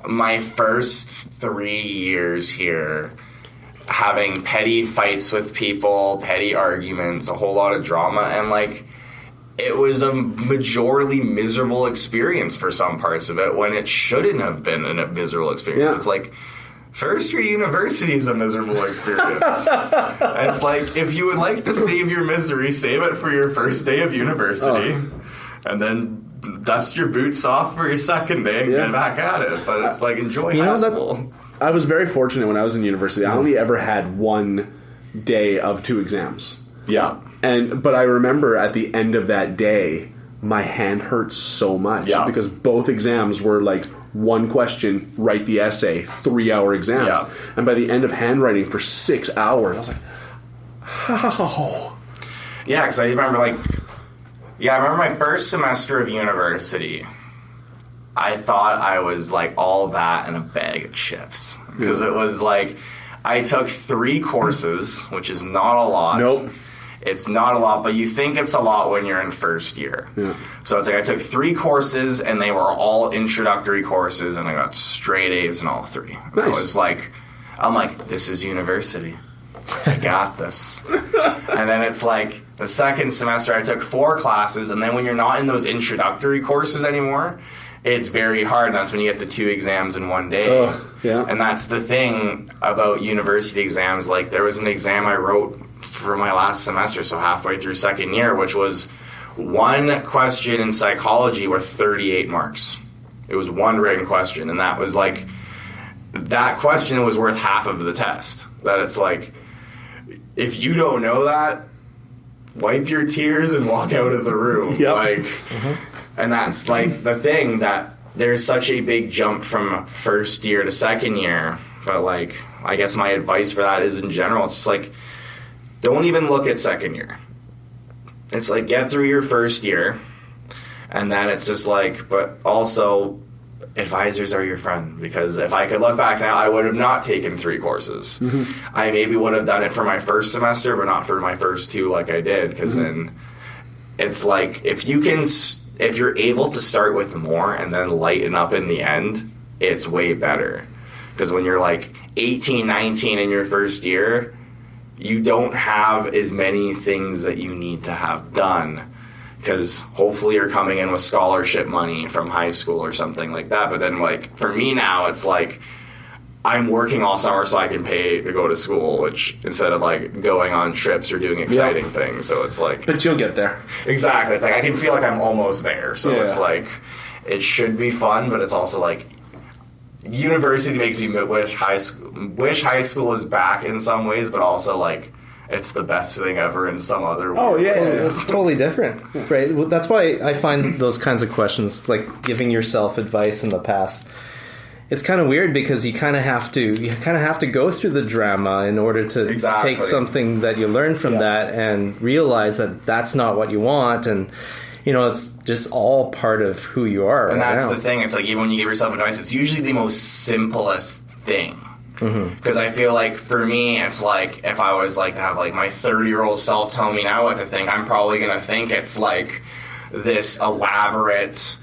Speaker 2: my first 3 years here having petty fights with people, petty arguments, a whole lot of drama, and, like, it was a majorly miserable experience for some parts of it when it shouldn't have been a miserable experience. Yeah. It's like, first year university is a miserable experience. It's like, if you would like to save your misery, save it for your first day of university, and then dust your boots off for your second day and get back at it. But it's like, enjoy high school.
Speaker 3: I was very fortunate when I was in university. I only ever had 1 day of 2 exams.
Speaker 2: Yeah.
Speaker 3: But I remember at the end of that day, my hand hurt so much because both exams were like 1 question, write the essay, 3-hour exams. Yeah. And by the end of handwriting for 6 hours, I was like, how?
Speaker 2: Yeah, because I remember I remember my first semester of university. I thought I was, like, all that and a bag of chips. Because it was, like, I took 3 courses, which is not a lot.
Speaker 3: Nope.
Speaker 2: It's not a lot, but you think it's a lot when you're in first year. Yeah. So it's like I took 3 courses, and they were all introductory courses, and I got straight A's in all 3. Nice. I was like, I'm like, this is university. I got this. And then it's like the second semester I took 4 classes, and then when you're not in those introductory courses anymore, it's very hard. And that's when you get the 2 exams in 1 day. And that's the thing about university exams. Like, there was an exam I wrote for my last semester, so halfway through second year, which was 1 question in psychology worth 38 marks. It was 1 written question, and that was like, that question was worth half of the test. That it's like, if you don't know that, wipe your tears and walk out of the room.
Speaker 3: Yep.
Speaker 2: Like, and that's like the thing, that there's such a big jump from first year to second year. But, like, I guess my advice for that is, in general, it's just like, don't even look at second year. It's like, get through your first year, and then it's just like, but also, advisors are your friend. Because if I could look back now, I would have not taken 3 courses. I maybe would have done it for my first semester, but not for my first 2 like I did. Because then it's like, if you're able to start with more and then lighten up in the end, it's way better. Because when you're like 18, 19 in your first year, you don't have as many things that you need to have done. Because hopefully you're coming in with scholarship money from high school or something like that. But then, like, for me now, it's like, I'm working all summer so I can pay to go to school, which, instead of, like, going on trips or doing exciting things. So it's like...
Speaker 3: But you'll get there.
Speaker 2: Exactly. It's like, I can feel like I'm almost there. So it's like, it should be fun, but it's also like, university makes me wish high school is back in some ways, but also, like, it's the best thing ever in some other way.
Speaker 1: Oh, yeah. It's totally different. Right? Well, that's why I find those kinds of questions, like giving yourself advice in the past, it's kind of weird, because you kind of have to go through the drama in order to take something that you learn from that and realize that that's not what you want. And, you know, it's just all part of who you are.
Speaker 2: And that's the thing. It's like, even when you give yourself advice, it's usually the most simplest thing. Because I feel like, for me, it's like, if I was like to have like my 30-year-old self tell me now what to think, I'm probably going to think it's like this elaborate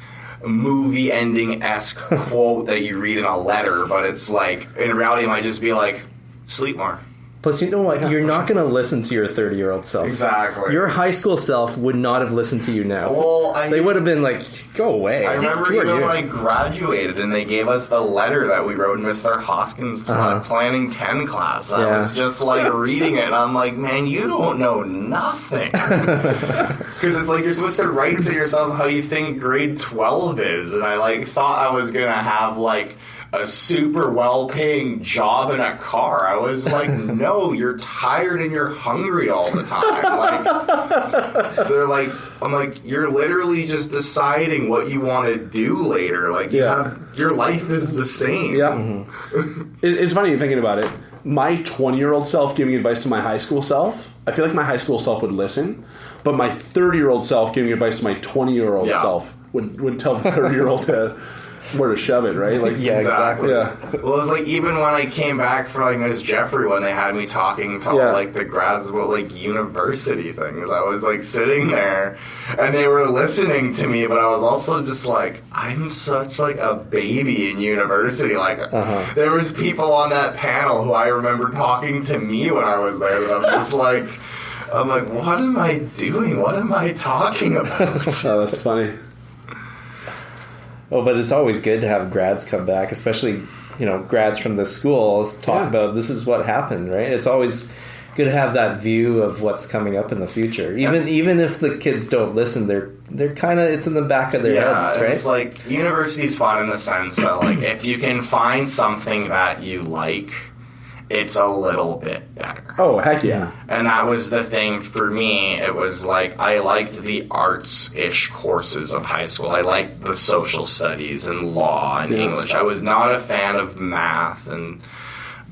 Speaker 2: movie ending-esque quote that you read in a letter, but it's like, in reality, it might just be like, sleep more.
Speaker 1: Plus, you know what? You're not going to listen to your 30-year-old self.
Speaker 2: Exactly.
Speaker 1: Your high school self would not have listened to you now.
Speaker 2: Well,
Speaker 1: they would have been like, go away.
Speaker 2: I remember even when I graduated and they gave us the letter that we wrote in Mr. Hoskins' Planning 10 class. I was just like reading it and I'm like, man, you don't know nothing. Because it's like you're supposed to write to yourself how you think grade 12 is. And I like thought I was going to have like a super well-paying job in a car. I was like, no, you're tired and you're hungry all the time. Like, they're like, I'm like, you're literally just deciding what you want to do later. Like, your life is the same.
Speaker 3: Yeah. Mm-hmm. It's funny thinking about it. My 20-year-old self giving advice to my high school self, I feel like my high school self would listen, but my 30-year-old self giving advice to my 20-year-old self would tell the 30-year-old where to shove it, right? Like,
Speaker 1: yeah, exactly.
Speaker 3: Yeah.
Speaker 2: Well, it's like even when I came back for like Miss Jeffrey when they had me talking to all like the grads about like university things, I was like sitting there and they were listening to me, but I was also just like, I'm such like a baby in university. Like there was people on that panel who I remember talking to me when I was there that I'm just like, what am I doing? What am I talking about?
Speaker 3: Oh, that's funny.
Speaker 1: Oh, but it's always good to have grads come back, especially, grads from the schools talk about this is what happened, right? It's always good to have that view of what's coming up in the future. Even if the kids don't listen, they're kind of, it's in the back of their heads, right?
Speaker 2: It's like, university's fun in the sense that, like, if you can find something that you like, it's a little bit better.
Speaker 3: Oh, heck yeah.
Speaker 2: And that was the thing for me. It was like, I liked the arts-ish courses of high school. I liked the social studies and law and English. I was not a fan of math, and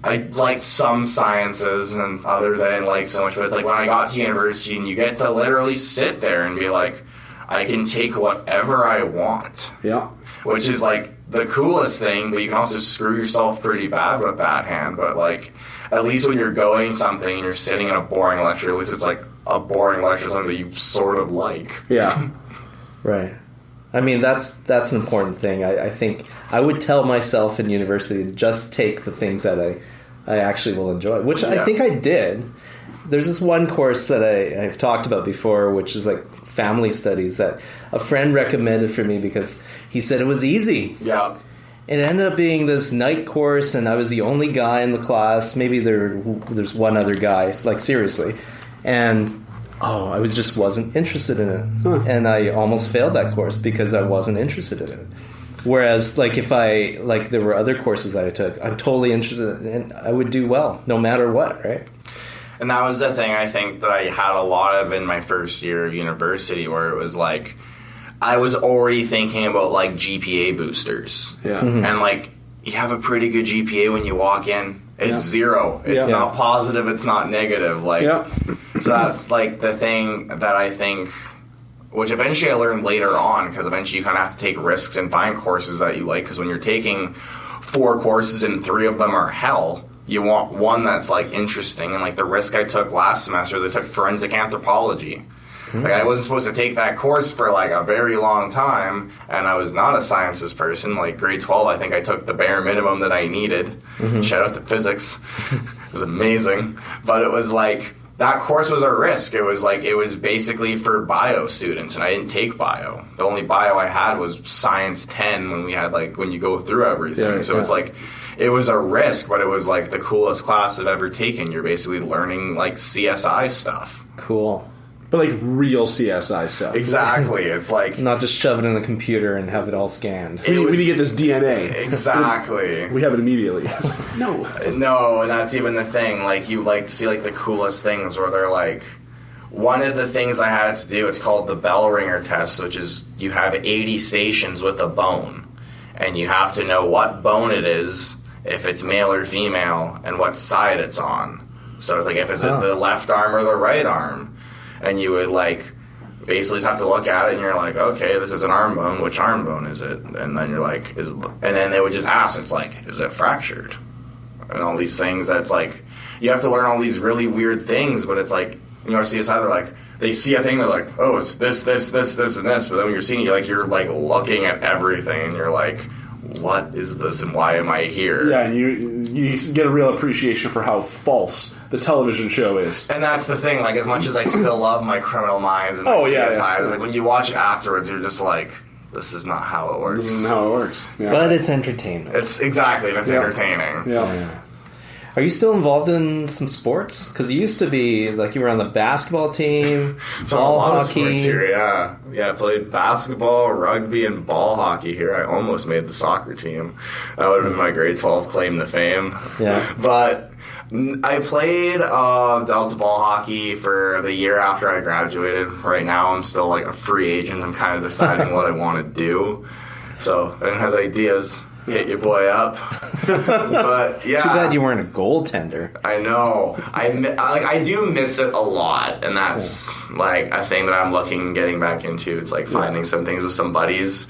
Speaker 2: I liked some sciences and others I didn't like so much. But it's like when I got to university and you get to literally sit there and be like, I can take whatever I want.
Speaker 3: Yeah.
Speaker 2: Which is like the coolest thing, but you can also screw yourself pretty bad with that hand. But like, at least when you're going something and you're sitting in a boring lecture, at least it's like a boring lecture, something that you sort of like.
Speaker 3: Yeah.
Speaker 1: Right. I mean, that's an important thing. I think I would tell myself in university to just take the things that I actually will enjoy, which I think I did. There's this one course that I've talked about before, which is like family studies, that a friend recommended for me because he said it was easy.
Speaker 2: Yeah.
Speaker 1: It ended up being this night course, and I was the only guy in the class. Maybe there's one other guy, like seriously. And I just wasn't interested in it. And I almost failed that course because I wasn't interested in it. Whereas, like, if there were other courses that I took, I'm totally interested in it, and I would do well, no matter what, right?
Speaker 2: And that was the thing I think that I had a lot of in my first year of university, where it was like, I was already thinking about, like, GPA boosters.
Speaker 3: Yeah.
Speaker 1: Mm-hmm.
Speaker 2: And, like, you have a pretty good GPA when you walk in. It's zero. It's not positive. It's not negative. Like, so that's, like, the thing that I think, which eventually I learned later on, because eventually you kind of have to take risks and find courses that you like, because when you're taking 4 courses and 3 of them are hell, you want one that's, like, interesting. And, like, the risk I took last semester is I took forensic anthropology. Like, I wasn't supposed to take that course for, like, a very long time, and I was not a sciences person. Like, grade 12, I think I took the bare minimum that I needed. Shout out to physics. It was amazing. But it was, like, that course was a risk. It was basically for bio students, and I didn't take bio. The only bio I had was Science 10 when we had, like, when you go through everything. So it's, like, it was a risk, but it was, like, the coolest class I've ever taken. You're basically learning, like, CSI stuff.
Speaker 1: Cool.
Speaker 3: But, like, real CSI stuff.
Speaker 2: Exactly. It's like...
Speaker 1: Not just shove it in the computer and have it all scanned.
Speaker 3: We need to get this DNA.
Speaker 2: Exactly.
Speaker 3: We have it immediately. No,
Speaker 2: and that's even the thing. Like, you, like, see, like, the coolest things where they're, like... One of the things I had to do, it's called the bell ringer test, which is you have 80 stations with a bone. And you have to know what bone it is, if it's male or female, and what side it's on. So it's like if it's the left arm or the right arm. And you would, like, basically just have to look at it, and you're like, okay, this is an arm bone. Which arm bone is it? And then you're like, and then they would just ask, it's like, is it fractured? And all these things. That's like, you have to learn all these really weird things, but it's like, you know, CSI, they're like, they see a thing, they're like, oh, it's this, and this. But then when you're seeing it, you're like looking at everything, and you're like, what is this and why am I here?
Speaker 3: Yeah, and you get a real appreciation for how false the television show is.
Speaker 2: And that's the thing, like, as much as I still love my Criminal Minds and my CSI, like, when you watch it afterwards, you're just like, this is not how it works.
Speaker 3: This isn't how it works. Yeah.
Speaker 1: But it's entertainment.
Speaker 2: It's entertaining.
Speaker 3: Yeah.
Speaker 1: Are you still involved in some sports? Because you used to be, like, you were on the basketball team, ball hockey.
Speaker 2: Here, yeah. I played basketball, rugby, and ball hockey here. I almost made the soccer team. That would have been my grade 12 claim to fame.
Speaker 1: Yeah.
Speaker 2: But I played Delta ball hockey for the year after I graduated. Right now, I'm still, like, a free agent. I'm kind of deciding what I want to do. So, if anyone has ideas, hit your boy up. But yeah,
Speaker 1: too bad you weren't a goaltender.
Speaker 2: I know. I do miss it a lot, and that's like a thing that I'm getting back into. It's like finding some things with some buddies.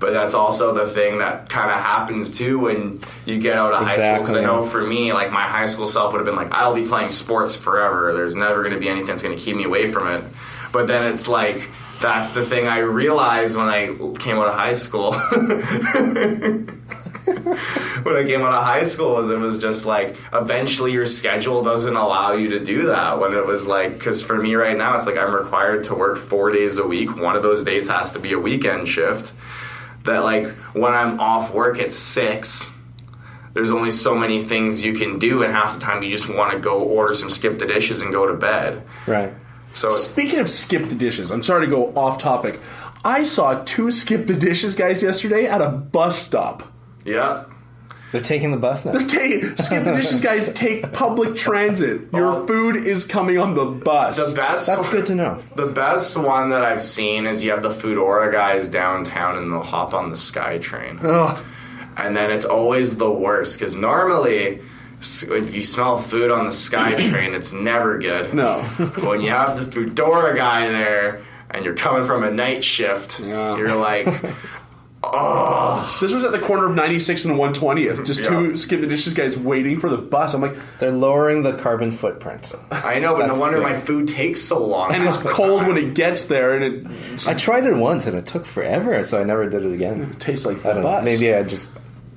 Speaker 2: But that's also the thing that kind of happens too when you get out of high school. Because I know for me, like, my high school self would have been like, I'll be playing sports forever. There's never going to be anything that's going to keep me away from it. But then it's like, that's the thing I realized when I came out of high school. When I came out of high school, it was just like, eventually your schedule doesn't allow you to do that. When it was like, because for me right now, it's like I'm required to work 4 days a week. One of those days has to be a weekend shift. That, like, when I'm off work at 6, there's only so many things you can do, and half the time you just want to go order some skip the dishes and go to bed.
Speaker 1: Right.
Speaker 3: So speaking of skip the dishes, I'm sorry to go off topic. I saw 2 skip the dishes guys yesterday at a bus stop.
Speaker 2: Yeah.
Speaker 1: They're taking the bus now.
Speaker 3: Skip the dishes guys take public transit. Your food is coming on the bus.
Speaker 1: That's good to know.
Speaker 2: The best one that I've seen is you have the Foodora guys downtown and they'll hop on the SkyTrain.
Speaker 3: Ugh.
Speaker 2: And then it's always the worst because normally if you smell food on the SkyTrain, it's never good.
Speaker 3: No.
Speaker 2: When you have the Foodora guy there and you're coming from a night shift, you're like... Oh.
Speaker 3: This was at the corner of 96 and 120th. Just 2 skip the dishes guys waiting for the bus. I'm like,
Speaker 1: they're lowering the carbon footprint.
Speaker 2: I know, but no wonder my food takes so long.
Speaker 3: And it's cold when it gets there. And
Speaker 1: I tried it once and it took forever, so I never did it again.
Speaker 3: It tastes like
Speaker 1: the
Speaker 3: bus.
Speaker 1: Know. Maybe I just...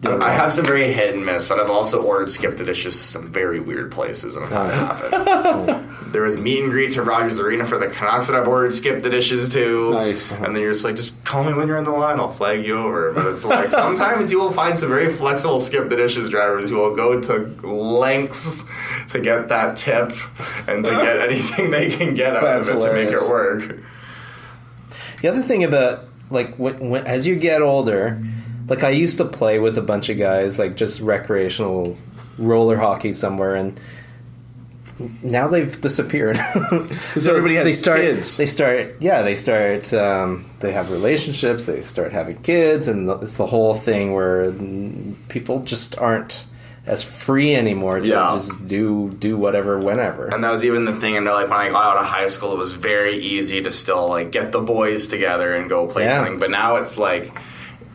Speaker 2: I have some very hit and miss, but I've also ordered skip the dishes to some very weird places, and I've had it happen. There was meet and greets at Rogers Arena for the Canucks that I've ordered skip the dishes to.
Speaker 3: Nice.
Speaker 2: And then you're just like, just call me when you're in the line, I'll flag you over. But it's like, sometimes you will find some very flexible skip the dishes drivers who will go to lengths to get that tip and to get anything they can get out of it to make it work.
Speaker 1: The other thing about, like, when as you get older... Like, I used to play with a bunch of guys, like, just recreational roller hockey somewhere, and now they've disappeared.
Speaker 3: Because everybody has kids.
Speaker 1: They have relationships, they start having kids, and it's the whole thing where people just aren't as free anymore to just do whatever whenever.
Speaker 2: And that was even the thing, and like, when I got out of high school, it was very easy to still, like, get the boys together and go play something. But now it's like...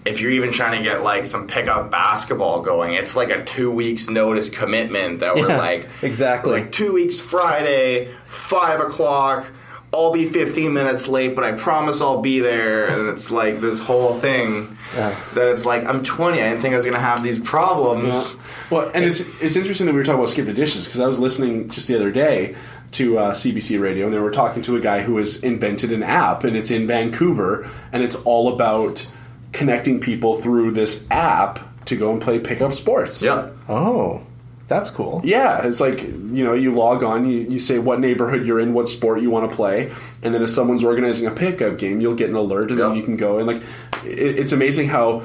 Speaker 2: If you're even trying to get, like, some pickup basketball going, it's like a 2 weeks notice commitment that we're like...
Speaker 1: Exactly.
Speaker 2: Like, 2 weeks Friday, 5 o'clock, I'll be 15 minutes late, but I promise I'll be there. And it's like this whole thing that it's like, I'm 20, I didn't think I was going to have these problems.
Speaker 3: Yeah. Well, and it's interesting that we were talking about skip the dishes, because I was listening just the other day to CBC Radio, and they were talking to a guy who has invented an app, and it's in Vancouver, and it's all about... connecting people through this app to go and play pickup sports.
Speaker 2: Yep.
Speaker 1: Oh, that's cool.
Speaker 3: Yeah, it's like, you know, you log on, you say what neighborhood you're in, what sport you want to play, and then if someone's organizing a pickup game, you'll get an alert, and then you can go. And, like, it's amazing how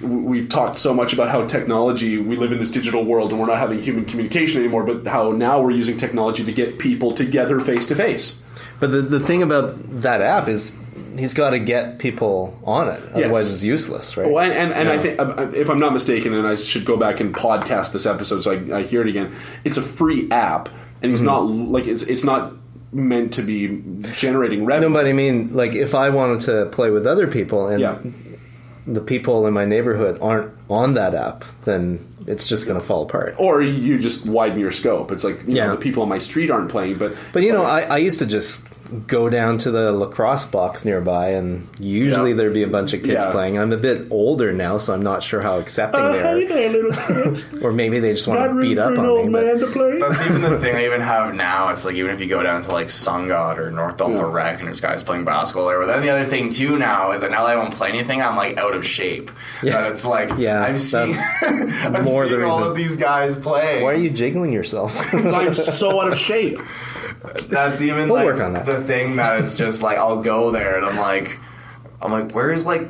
Speaker 3: we've talked so much about how technology, we live in this digital world and we're not having human communication anymore, but how now we're using technology to get people together face to face.
Speaker 1: But the thing about that app is he's got to get people on it. Otherwise it's useless, right?
Speaker 3: Well, and I think, if I'm not mistaken, and I should go back and podcast this episode so I hear it again, it's a free app, and it's not like it's not meant to be generating revenue.
Speaker 1: No, but I mean, like, if I wanted to play with other people and the people in my neighborhood aren't on that app, then it's just going to fall apart.
Speaker 3: Or you just widen your scope. It's like, you know, the people on my street aren't playing, but
Speaker 1: you know, I used to just go down to the lacrosse box nearby, and usually there'd be a bunch of kids playing. I'm a bit older now, so I'm not sure how accepting they are.
Speaker 3: Hey there, little kid.
Speaker 1: Or maybe they just want to beat up on
Speaker 3: old
Speaker 1: me.
Speaker 3: Man to play.
Speaker 2: That's even the thing I even have now. It's like even if you go down to like Sungot or North Delta Rec and there's guys playing basketball there. But then the other thing too now is that now that I don't play anything, I'm like out of shape.
Speaker 1: Yeah.
Speaker 2: That it's like I'm seeing
Speaker 1: more the
Speaker 2: all
Speaker 1: reason.
Speaker 2: of these guys playing.
Speaker 1: Why are you jiggling yourself?
Speaker 3: I'm so out of shape.
Speaker 2: That's even
Speaker 1: we'll
Speaker 2: like
Speaker 1: work on that.
Speaker 2: The thing that it's just like I'll go there and I'm like where's like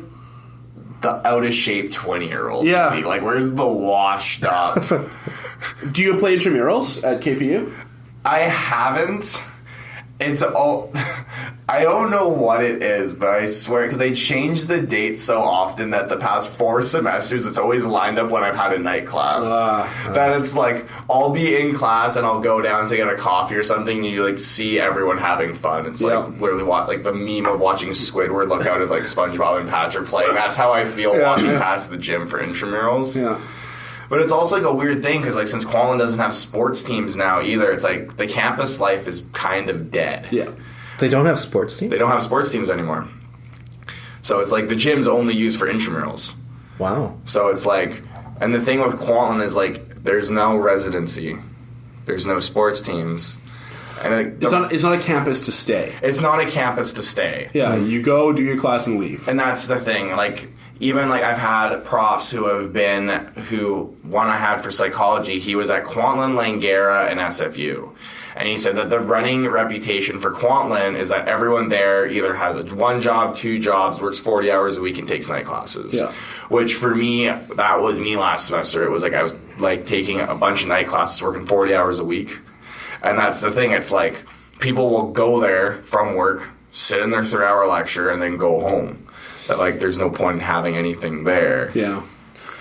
Speaker 2: the out of shape 20-year-old?
Speaker 3: Yeah.
Speaker 2: Like where's the washed up?
Speaker 3: Do you play intramurals at KPU?
Speaker 2: I haven't. It's all. I don't know what it is, but I swear, because they change the date so often that the past 4 semesters, it's always lined up when I've had a night class. That it's like, I'll be in class and I'll go down to get a coffee or something, and you like see everyone having fun. It's like literally like the meme of watching Squidward look out at like SpongeBob and Patrick playing. That's how I feel walking past the gym for intramurals.
Speaker 3: Yeah.
Speaker 2: But it's also like a weird thing because like since Kwantlen doesn't have sports teams now either, it's like the campus life is kind of dead.
Speaker 3: Yeah.
Speaker 1: They don't have sports teams?
Speaker 2: They don't have sports teams anymore. So it's like the gym's only used for intramurals.
Speaker 1: Wow.
Speaker 2: So it's like, and the thing with Kwantlen is like there's no residency. There's no sports teams. And
Speaker 3: it's not a campus to stay.
Speaker 2: It's not a campus to stay.
Speaker 3: Yeah, you go, do your class, and leave.
Speaker 2: And that's the thing. Like, even like I've had profs one I had for psychology, he was at Kwantlen, Langara, and SFU. And he said that the running reputation for Kwantlen is that everyone there either has 1 job, 2 jobs, works 40 hours a week, and takes night classes.
Speaker 3: Yeah.
Speaker 2: Which for me, that was me last semester. It was like I was like taking a bunch of night classes, working 40 hours a week. And that's the thing. It's like people will go there from work, sit in their 3-hour lecture, and then go home. That like there's no point in having anything there.
Speaker 3: Yeah.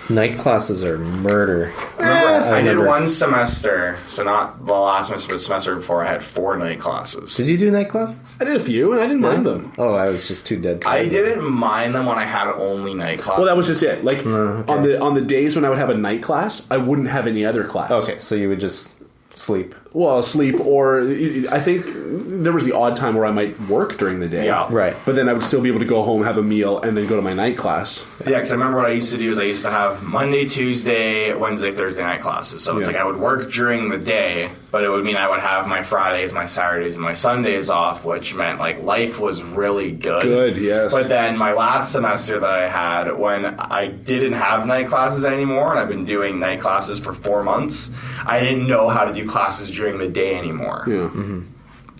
Speaker 1: Night classes are murder.
Speaker 2: I did 1 semester, so not the last semester, but the semester before I had 4 night classes.
Speaker 1: Did you do night classes?
Speaker 3: I did a few, and I didn't mind them.
Speaker 1: Oh, I was just too dead.
Speaker 2: I didn't mind them when I had only night classes.
Speaker 3: Well, that was just it. Like on the days when I would have a night class, I wouldn't have any other class.
Speaker 1: Okay, so you would just sleep.
Speaker 3: Well, sleep, or I think there was the odd time where I might work during the day.
Speaker 2: Yeah.
Speaker 1: Right.
Speaker 3: But then I would still be able to go home, have a meal, and then go to my night class.
Speaker 2: Yeah, because I remember what I used to do is I used to have Monday, Tuesday, Wednesday, Thursday night classes. So it's like I would work during the day, but it would mean I would have my Fridays, my Saturdays, and my Sundays off, which meant like life was really good.
Speaker 3: Good, yes.
Speaker 2: But then my last semester that I had, when I didn't have night classes anymore, and I've been doing night classes for 4 months, I didn't know how to do classes during the day anymore.
Speaker 3: Yeah. Mm-hmm.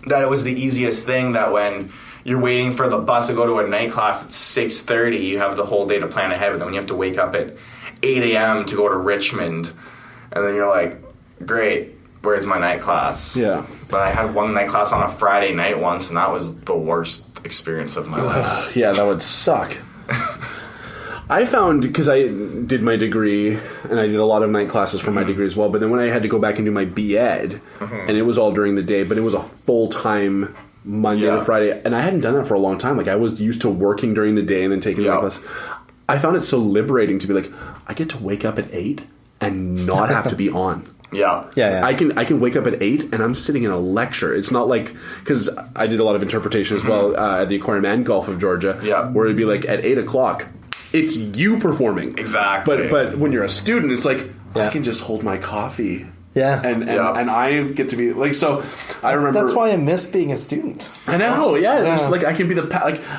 Speaker 2: That it was the easiest thing that when you're waiting for the bus to go to a night class at 6:30, you have the whole day to plan ahead, but then when you have to wake up at 8 a.m. to go to Richmond, and then you're like, great, where's my night class?
Speaker 3: Yeah.
Speaker 2: But I had 1 night class on a Friday night once, and that was the worst experience of my life.
Speaker 3: Yeah, that would suck. I found, because I did my degree, and I did a lot of night classes for my degree as well, but then when I had to go back and do my B.Ed, and it was all during the day, but it was a full-time Monday to Friday, and I hadn't done that for a long time. Like, I was used to working during the day and then taking night class. I found it so liberating to be like, I get to wake up at 8 and not have to be on.
Speaker 2: Yeah.
Speaker 3: I can wake up at 8 and I'm sitting in a lecture. It's not like, because I did a lot of interpretation as well at the Aquarium and Gulf of Georgia, where it'd be like at 8 o'clock, it's you performing.
Speaker 2: Exactly.
Speaker 3: But when you're a student, it's like, I can just hold my coffee.
Speaker 1: Yeah.
Speaker 3: And I get to be like, so I remember.
Speaker 1: That's why I miss being a student.
Speaker 3: I know, Just like I can be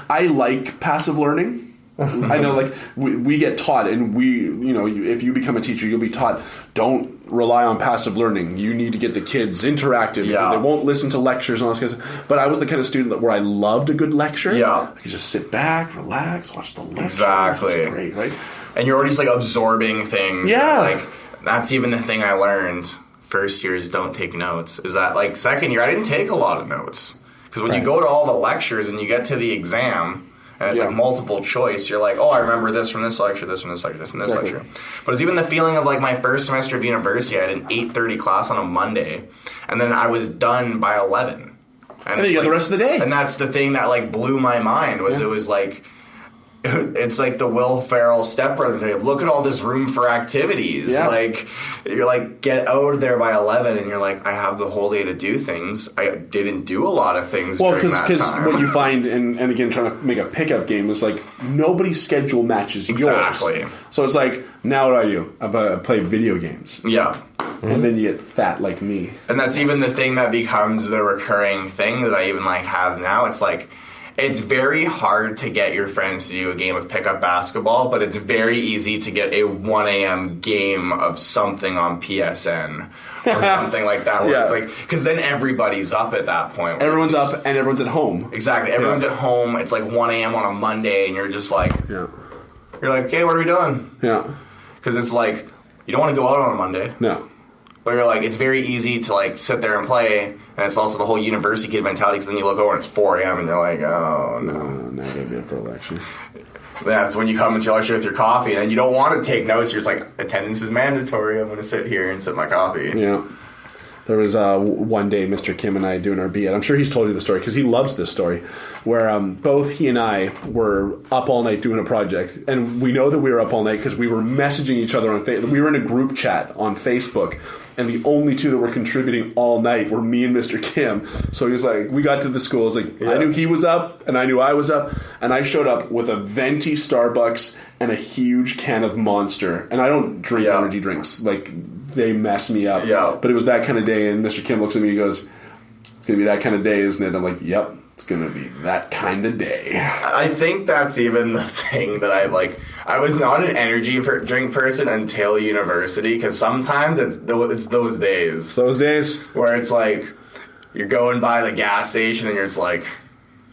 Speaker 3: I like passive learning. I know, like, we get taught, and if you become a teacher, you'll be taught, don't rely on passive learning. You need to get the kids interactive because they won't listen to lectures and all this kind of stuff. But I was the kind of student where I loved a good lecture. Yeah. I could just sit back, relax, watch the lecture.
Speaker 2: Exactly.
Speaker 3: This is great, right?
Speaker 2: And you're already just, like, absorbing things.
Speaker 3: Yeah.
Speaker 2: Like, that's even the thing I learned first year is don't take notes. Is that, like, second year, I didn't take a lot of notes. Because when you go to all the lectures and you get to the exam, and it's like multiple choice, you're like, oh, I remember this from this lecture, this from this lecture, this from this lecture. But it's even the feeling of, like, my first semester of university, I had an 8:30 class on a Monday, and then I was done by 11.
Speaker 3: And then you got the rest of the day.
Speaker 2: And that's the thing that, like, blew my mind, was it was like, it's like the Will Ferrell Step Brothers. Look at all this room for activities.
Speaker 3: Yeah.
Speaker 2: Like, you're like, get out of there by 11, and you're like, I have the whole day to do things. I didn't do a lot of things during that time.
Speaker 3: Because what you find, and again, trying to make a pickup game, is like, nobody's schedule matches yours.
Speaker 2: Exactly.
Speaker 3: So it's like, now what do? I play video games.
Speaker 2: Yeah.
Speaker 3: And then you get fat like me.
Speaker 2: And that's even the thing that becomes the recurring thing that I even like have now. It's like, it's very hard to get your friends to do a game of pickup basketball, but it's very easy to get a 1 a.m. game of something on PSN or something like that. Where it's like, because then everybody's up at that point.
Speaker 3: Everyone's up and everyone's at home.
Speaker 2: Exactly. Everyone's at home. It's like 1 a.m. on a Monday, and you're just like, you're like, okay, what are we doing?
Speaker 3: Yeah.
Speaker 2: Because it's like, you don't want to go out on a Monday.
Speaker 3: No.
Speaker 2: But you're like, it's very easy to like sit there and play, and it's also the whole university kid mentality, because then you look over and it's 4 a.m. and you're like, oh no.
Speaker 3: Now I gotta be up for a lecture.
Speaker 2: That's when you come into your lecture with your coffee, and then you don't want to take notes. You're just like, attendance is mandatory. I'm going to sit here and sip my coffee.
Speaker 3: Yeah. There was one day Mr. Kim and I doing our BEd. I'm sure he's told you the story because he loves this story, where both he and I were up all night doing a project, and we know that we were up all night because we were messaging each other on Facebook. We were in a group chat on Facebook, and the only two that were contributing all night were me and Mr. Kim. So he was like, we got to the school. It's like, I knew he was up, and I knew I was up, and I showed up with a venti Starbucks and a huge can of Monster. And I don't drink energy drinks. Like, they mess me up.
Speaker 2: Yeah.
Speaker 3: But it was that kind of day, and Mr. Kim looks at me and goes, it's going to be that kind of day, isn't it? I'm like, yep, it's going to be that kind of day.
Speaker 2: I think that's even the thing that I like. I was not an energy drink person until university, because sometimes it's those days.
Speaker 3: Those days?
Speaker 2: Where it's like, you're going by the gas station and you're just like,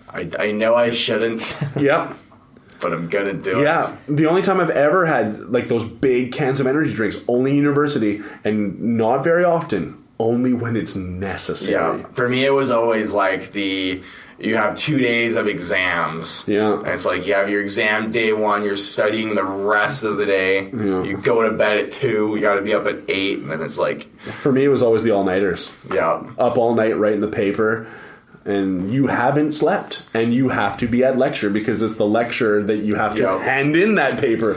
Speaker 2: I know I shouldn't.
Speaker 3: Yep.
Speaker 2: But I'm gonna do it.
Speaker 3: Yeah. The only time I've ever had like those big cans of energy drinks, only in university, and not very often, only when it's necessary.
Speaker 2: Yeah. For me, it was always like you have 2 days of exams.
Speaker 3: Yeah.
Speaker 2: And it's like, you have your exam day 1, you're studying the rest of the day. Yeah. You go to bed at 2, you gotta be up at 8, and then it's like...
Speaker 3: For me, it was always the all-nighters.
Speaker 2: Yeah.
Speaker 3: Up all night writing the paper, and you haven't slept, and you have to be at lecture, because it's the lecture that you have to hand in that paper.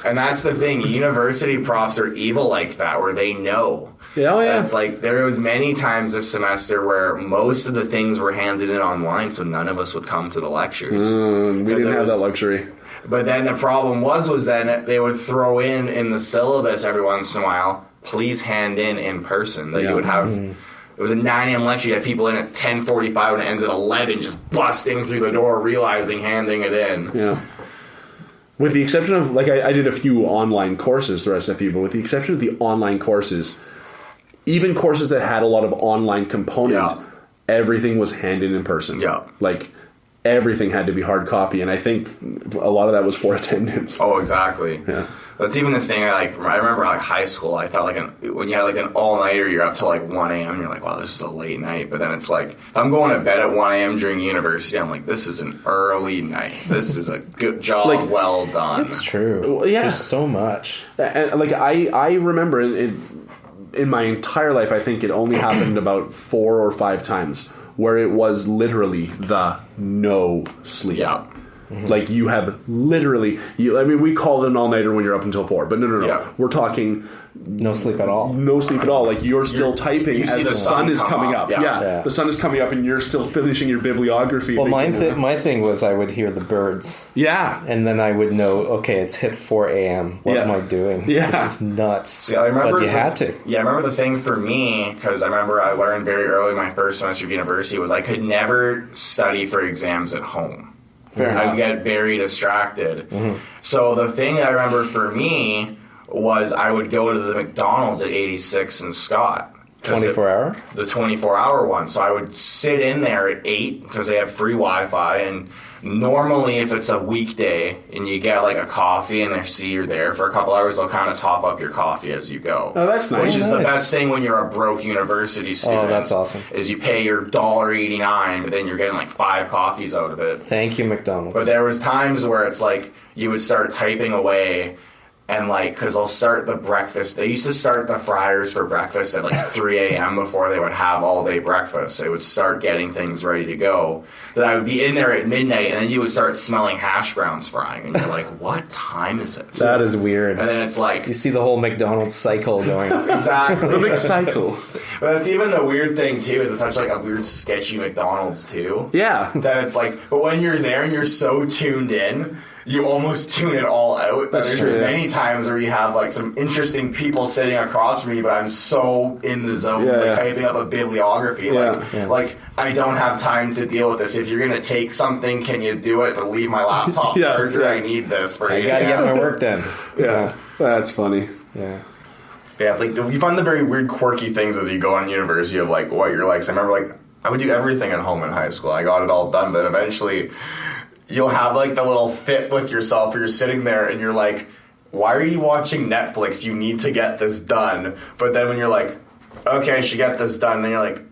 Speaker 2: And that's the thing, university profs are evil like that, where they know.
Speaker 3: Yeah, yeah.
Speaker 2: It's like, there was many times this semester where most of the things were handed in online, so none of us would come to the lectures.
Speaker 3: We didn't have that luxury.
Speaker 2: But then the problem was then they would throw in the syllabus every once in a while, please hand in person. That you would have... It was a 9 a.m. lecture. You had people in at 10:45 and it ends at 11, just busting through the door, realizing handing it in.
Speaker 3: Yeah. With the exception of, like, I did a few online courses through SFU, but with the exception of the online courses, even courses that had a lot of online component, everything was handed in person. Yeah. Like, everything had to be hard copy, and I think a lot of that was for attendance.
Speaker 2: Oh, exactly. Yeah. That's even the thing. I remember like high school. I thought when you had like an all nighter, you're up till like 1 a.m. You're like, wow, this is a late night. But then it's like, if I'm going to bed at 1 a.m. during university, I'm like, this is an early night. This is a good job, like, well done.
Speaker 1: It's true.
Speaker 3: Yeah,
Speaker 1: there's so much.
Speaker 3: And like I remember in my entire life, I think it only happened about 4 or 5 times where it was literally the no sleep.
Speaker 2: Yeah.
Speaker 3: Mm-hmm. Like, you have literally... I mean, we call it an all-nighter when you're up until 4, but no. Yeah. We're talking...
Speaker 1: No sleep at all.
Speaker 3: No sleep at all. Like, you're still typing as the sun is coming up. Yeah. The sun is coming up and you're still finishing your bibliography.
Speaker 1: Well, my thing was I would hear the birds.
Speaker 3: Yeah.
Speaker 1: And then I would know, okay, it's hit 4 a.m. What am I doing?
Speaker 3: Yeah.
Speaker 1: This is nuts.
Speaker 2: See, I remember
Speaker 1: but you had to.
Speaker 2: Yeah, I remember the thing for me, because I remember I learned very early my first semester of university, was I could never study for exams at home. I would get very distracted. Mm-hmm. So the thing I remember for me was I would go to the McDonald's at 86 and Scott.
Speaker 1: 24-hour?
Speaker 2: The 24-hour one. So I would sit in there at 8 because they have free Wi-Fi, and normally if it's a weekday and you get like a coffee and they see you're there for a couple hours, they'll kind of top up your coffee as you go.
Speaker 3: Oh, that's nice.
Speaker 2: Which is the best thing when you're a broke university student.
Speaker 1: Oh, that's awesome.
Speaker 2: Is you pay your $1.89, but then you're getting like 5 coffees out of it.
Speaker 1: Thank you, McDonald's.
Speaker 2: But there was times where it's like you would start typing away And, like, because they'll start the breakfast. They used to start the fryers for breakfast at, like, 3 a.m. before they would have all-day breakfast. They would start getting things ready to go. Then I would be in there at midnight, and then you would start smelling hash browns frying. And you're like, what time is it?
Speaker 1: That is weird.
Speaker 2: And then it's like...
Speaker 1: You see the whole McDonald's cycle going.
Speaker 2: Exactly.
Speaker 3: The McCycle.
Speaker 2: But it's even the weird thing, too, is it's such, like, a weird, sketchy McDonald's, too.
Speaker 3: Yeah.
Speaker 2: That it's like... But when you're there and you're so tuned in... You almost tune it all out. There's many times where you have like some interesting people sitting across from me, but I'm so in the zone, typing up a bibliography. Like I don't have time to deal with this. If you're gonna take something, can you do it? But leave my laptop charger. I need this for.
Speaker 1: I gotta get my work done.
Speaker 3: Yeah, that's funny.
Speaker 1: Yeah.
Speaker 2: Yeah, it's like you find the very weird, quirky things as you go on university of like what you're like. So I remember like I would do everything at home in high school. I got it all done, but eventually. You'll have, like, the little fit with yourself where you're sitting there and you're like, why are you watching Netflix? You need to get this done. But then when you're like, okay, I should get this done, and then you're like,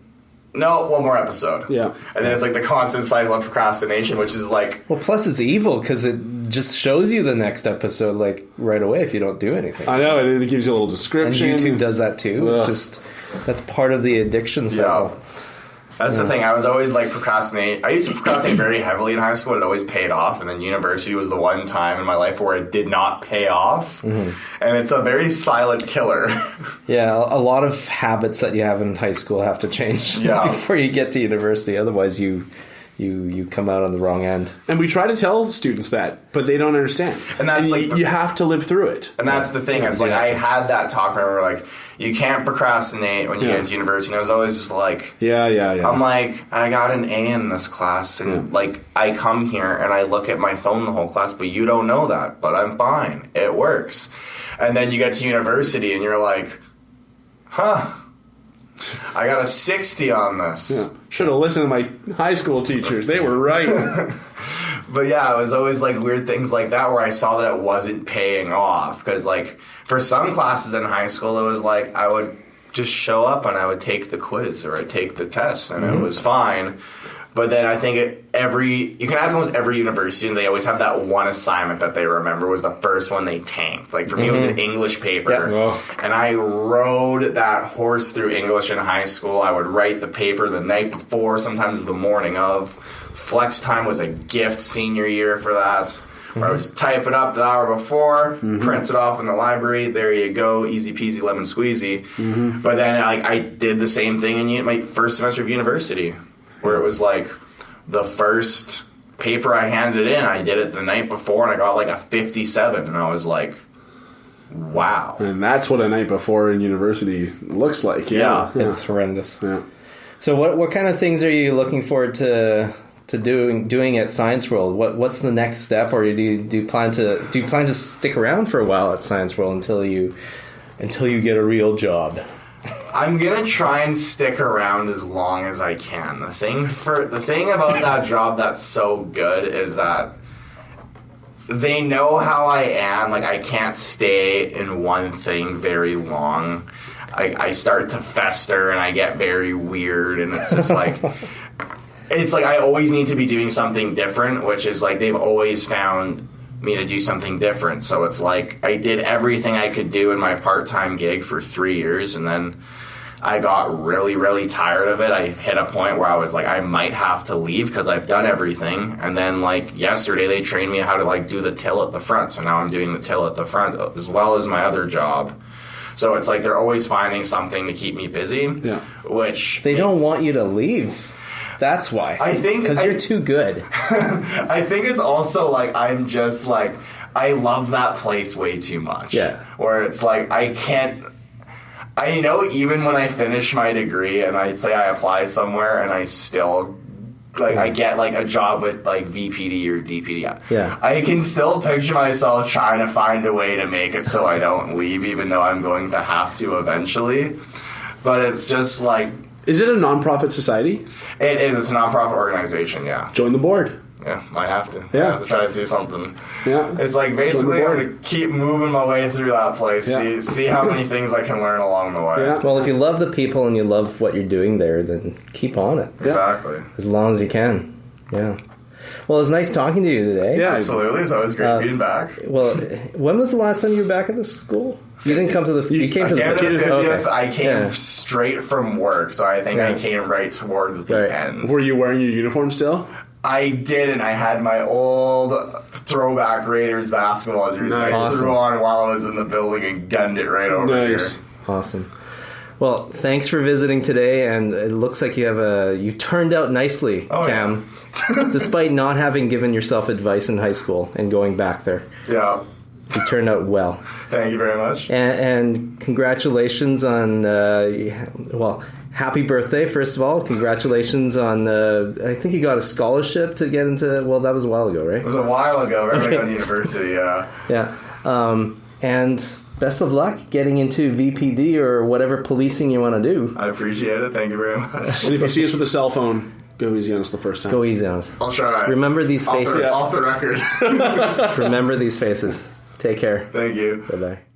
Speaker 2: no, one more episode.
Speaker 3: Yeah.
Speaker 2: And then it's, like, the constant cycle of procrastination, which is, like...
Speaker 1: Well, plus it's evil because it just shows you the next episode, like, right away if you don't do anything.
Speaker 3: I know, and it gives you a little description.
Speaker 1: And YouTube does that, too. Ugh. It's just... That's part of the addiction cycle.
Speaker 2: Yeah. That's the thing. I was always like procrastinate. I used to procrastinate very heavily in high school. It always paid off. And then university was the one time in my life where it did not pay off. Mm-hmm. And it's a very silent killer.
Speaker 1: Yeah, a lot of habits that you have in high school have to change before you get to university. Otherwise, you come out on the wrong end.
Speaker 3: And we try to tell students that, but they don't understand. And that's like you have to live through it.
Speaker 2: And that's the thing. It's like I had that talk. I remember like you can't procrastinate when you get into university. And I was always just like,
Speaker 3: yeah.
Speaker 2: I'm like, I got an A in this class, and like I come here and I look at my phone the whole class, but you don't know that. But I'm fine. It works. And then you get to university and you're like, huh. I got a 60 on this.
Speaker 3: Yeah. Should have listened to my high school teachers. They were right.
Speaker 2: But yeah, it was always like weird things like that where I saw that it wasn't paying off. Because like for some classes in high school, it was like I would just show up and I would take the quiz or I'd take the test and it was fine. But then I think you can ask almost every university and they always have that one assignment that they remember was the first one they tanked. Like for me, it was an English paper. And I rode that horse through English in high school. I would write the paper the night before, sometimes the morning of. Flex time was a gift senior year for that. Where I would just type it up the hour before, print it off in the library. There you go, easy peasy lemon squeezy. But then I did the same thing in my first semester of university. Where it was like the first paper I handed in, I did it the night before and I got like a 57 and I was like, wow.
Speaker 3: And that's what a night before in university looks like. Yeah.
Speaker 1: It's horrendous.
Speaker 3: Yeah.
Speaker 1: So what kind of things are you looking forward to doing at Science World? What's the next step, or do you plan to stick around for a while at Science World until you get a real job?
Speaker 2: I'm gonna try and stick around as long as I can. The thing about that job that's so good is that they know how I am. Like I can't stay in one thing very long. I start to fester and I get very weird, and it's just like it's like I always need to be doing something different, which is like they've always found me to do something different. So it's like I did everything I could do in my part-time gig for 3 years, and then I got really, really tired of it. I hit a point where I was like, I might have to leave because I've done everything. And then like yesterday they trained me how to like do the till at the front. So now I'm doing the till at the front as well as my other job. So it's like they're always finding something to keep me busy. Yeah. Which
Speaker 1: they don't want you to leave. That's why. I think because you're too good.
Speaker 2: I think it's also like I'm just like I love that place way too much. Yeah. Where it's like I can't. I know even when I finish my degree and I say I apply somewhere and I still like I get like a job with like VPD or DPD. Yeah. I can still picture myself trying to find a way to make it so I don't leave, even though I'm going to have to eventually. But it's just like.
Speaker 3: Is it a nonprofit society?
Speaker 2: It is. It's a nonprofit organization, yeah.
Speaker 3: Join the board.
Speaker 2: Yeah, I have to. Yeah. I have to try to do something. Yeah. It's like basically I'm going to keep moving my way through that place, see how many things I can learn along the way.
Speaker 1: Yeah. Well, if you love the people and you love what you're doing there, then keep on it.
Speaker 2: Exactly.
Speaker 1: As long as you can. Yeah. Well, it was nice talking to you today.
Speaker 2: Yeah, absolutely. It's always great being back.
Speaker 1: Well, when was the last time you were back at the school? You didn't come to the... You came to the 50th.
Speaker 2: Okay. I came straight from work, so I think I came right towards the end.
Speaker 3: Were you wearing your uniform still?
Speaker 2: I didn't. I had my old throwback Raiders basketball jersey. Nice. I threw on while I was in the building and gunned it right over here.
Speaker 1: Awesome. Well, thanks for visiting today, and it looks like you turned out nicely, Cam, despite not having given yourself advice in high school and going back there.
Speaker 2: Yeah.
Speaker 1: You turned out well.
Speaker 2: Thank you very much.
Speaker 1: And congratulations on, happy birthday, first of all. Congratulations on, I think you got a scholarship to get into, well, that was a while ago, right?
Speaker 2: It was a while ago. Right when I got to university, yeah.
Speaker 1: Yeah. And best of luck getting into VPD or whatever policing you want to do.
Speaker 2: I appreciate it. Thank you very much.
Speaker 3: And if you see us with a cell phone, go easy on us the first time.
Speaker 1: Go easy on us.
Speaker 2: I'll try.
Speaker 1: Remember these faces.
Speaker 2: Off the record.
Speaker 1: Remember these faces. Take care.
Speaker 2: Thank you.
Speaker 1: Bye-bye.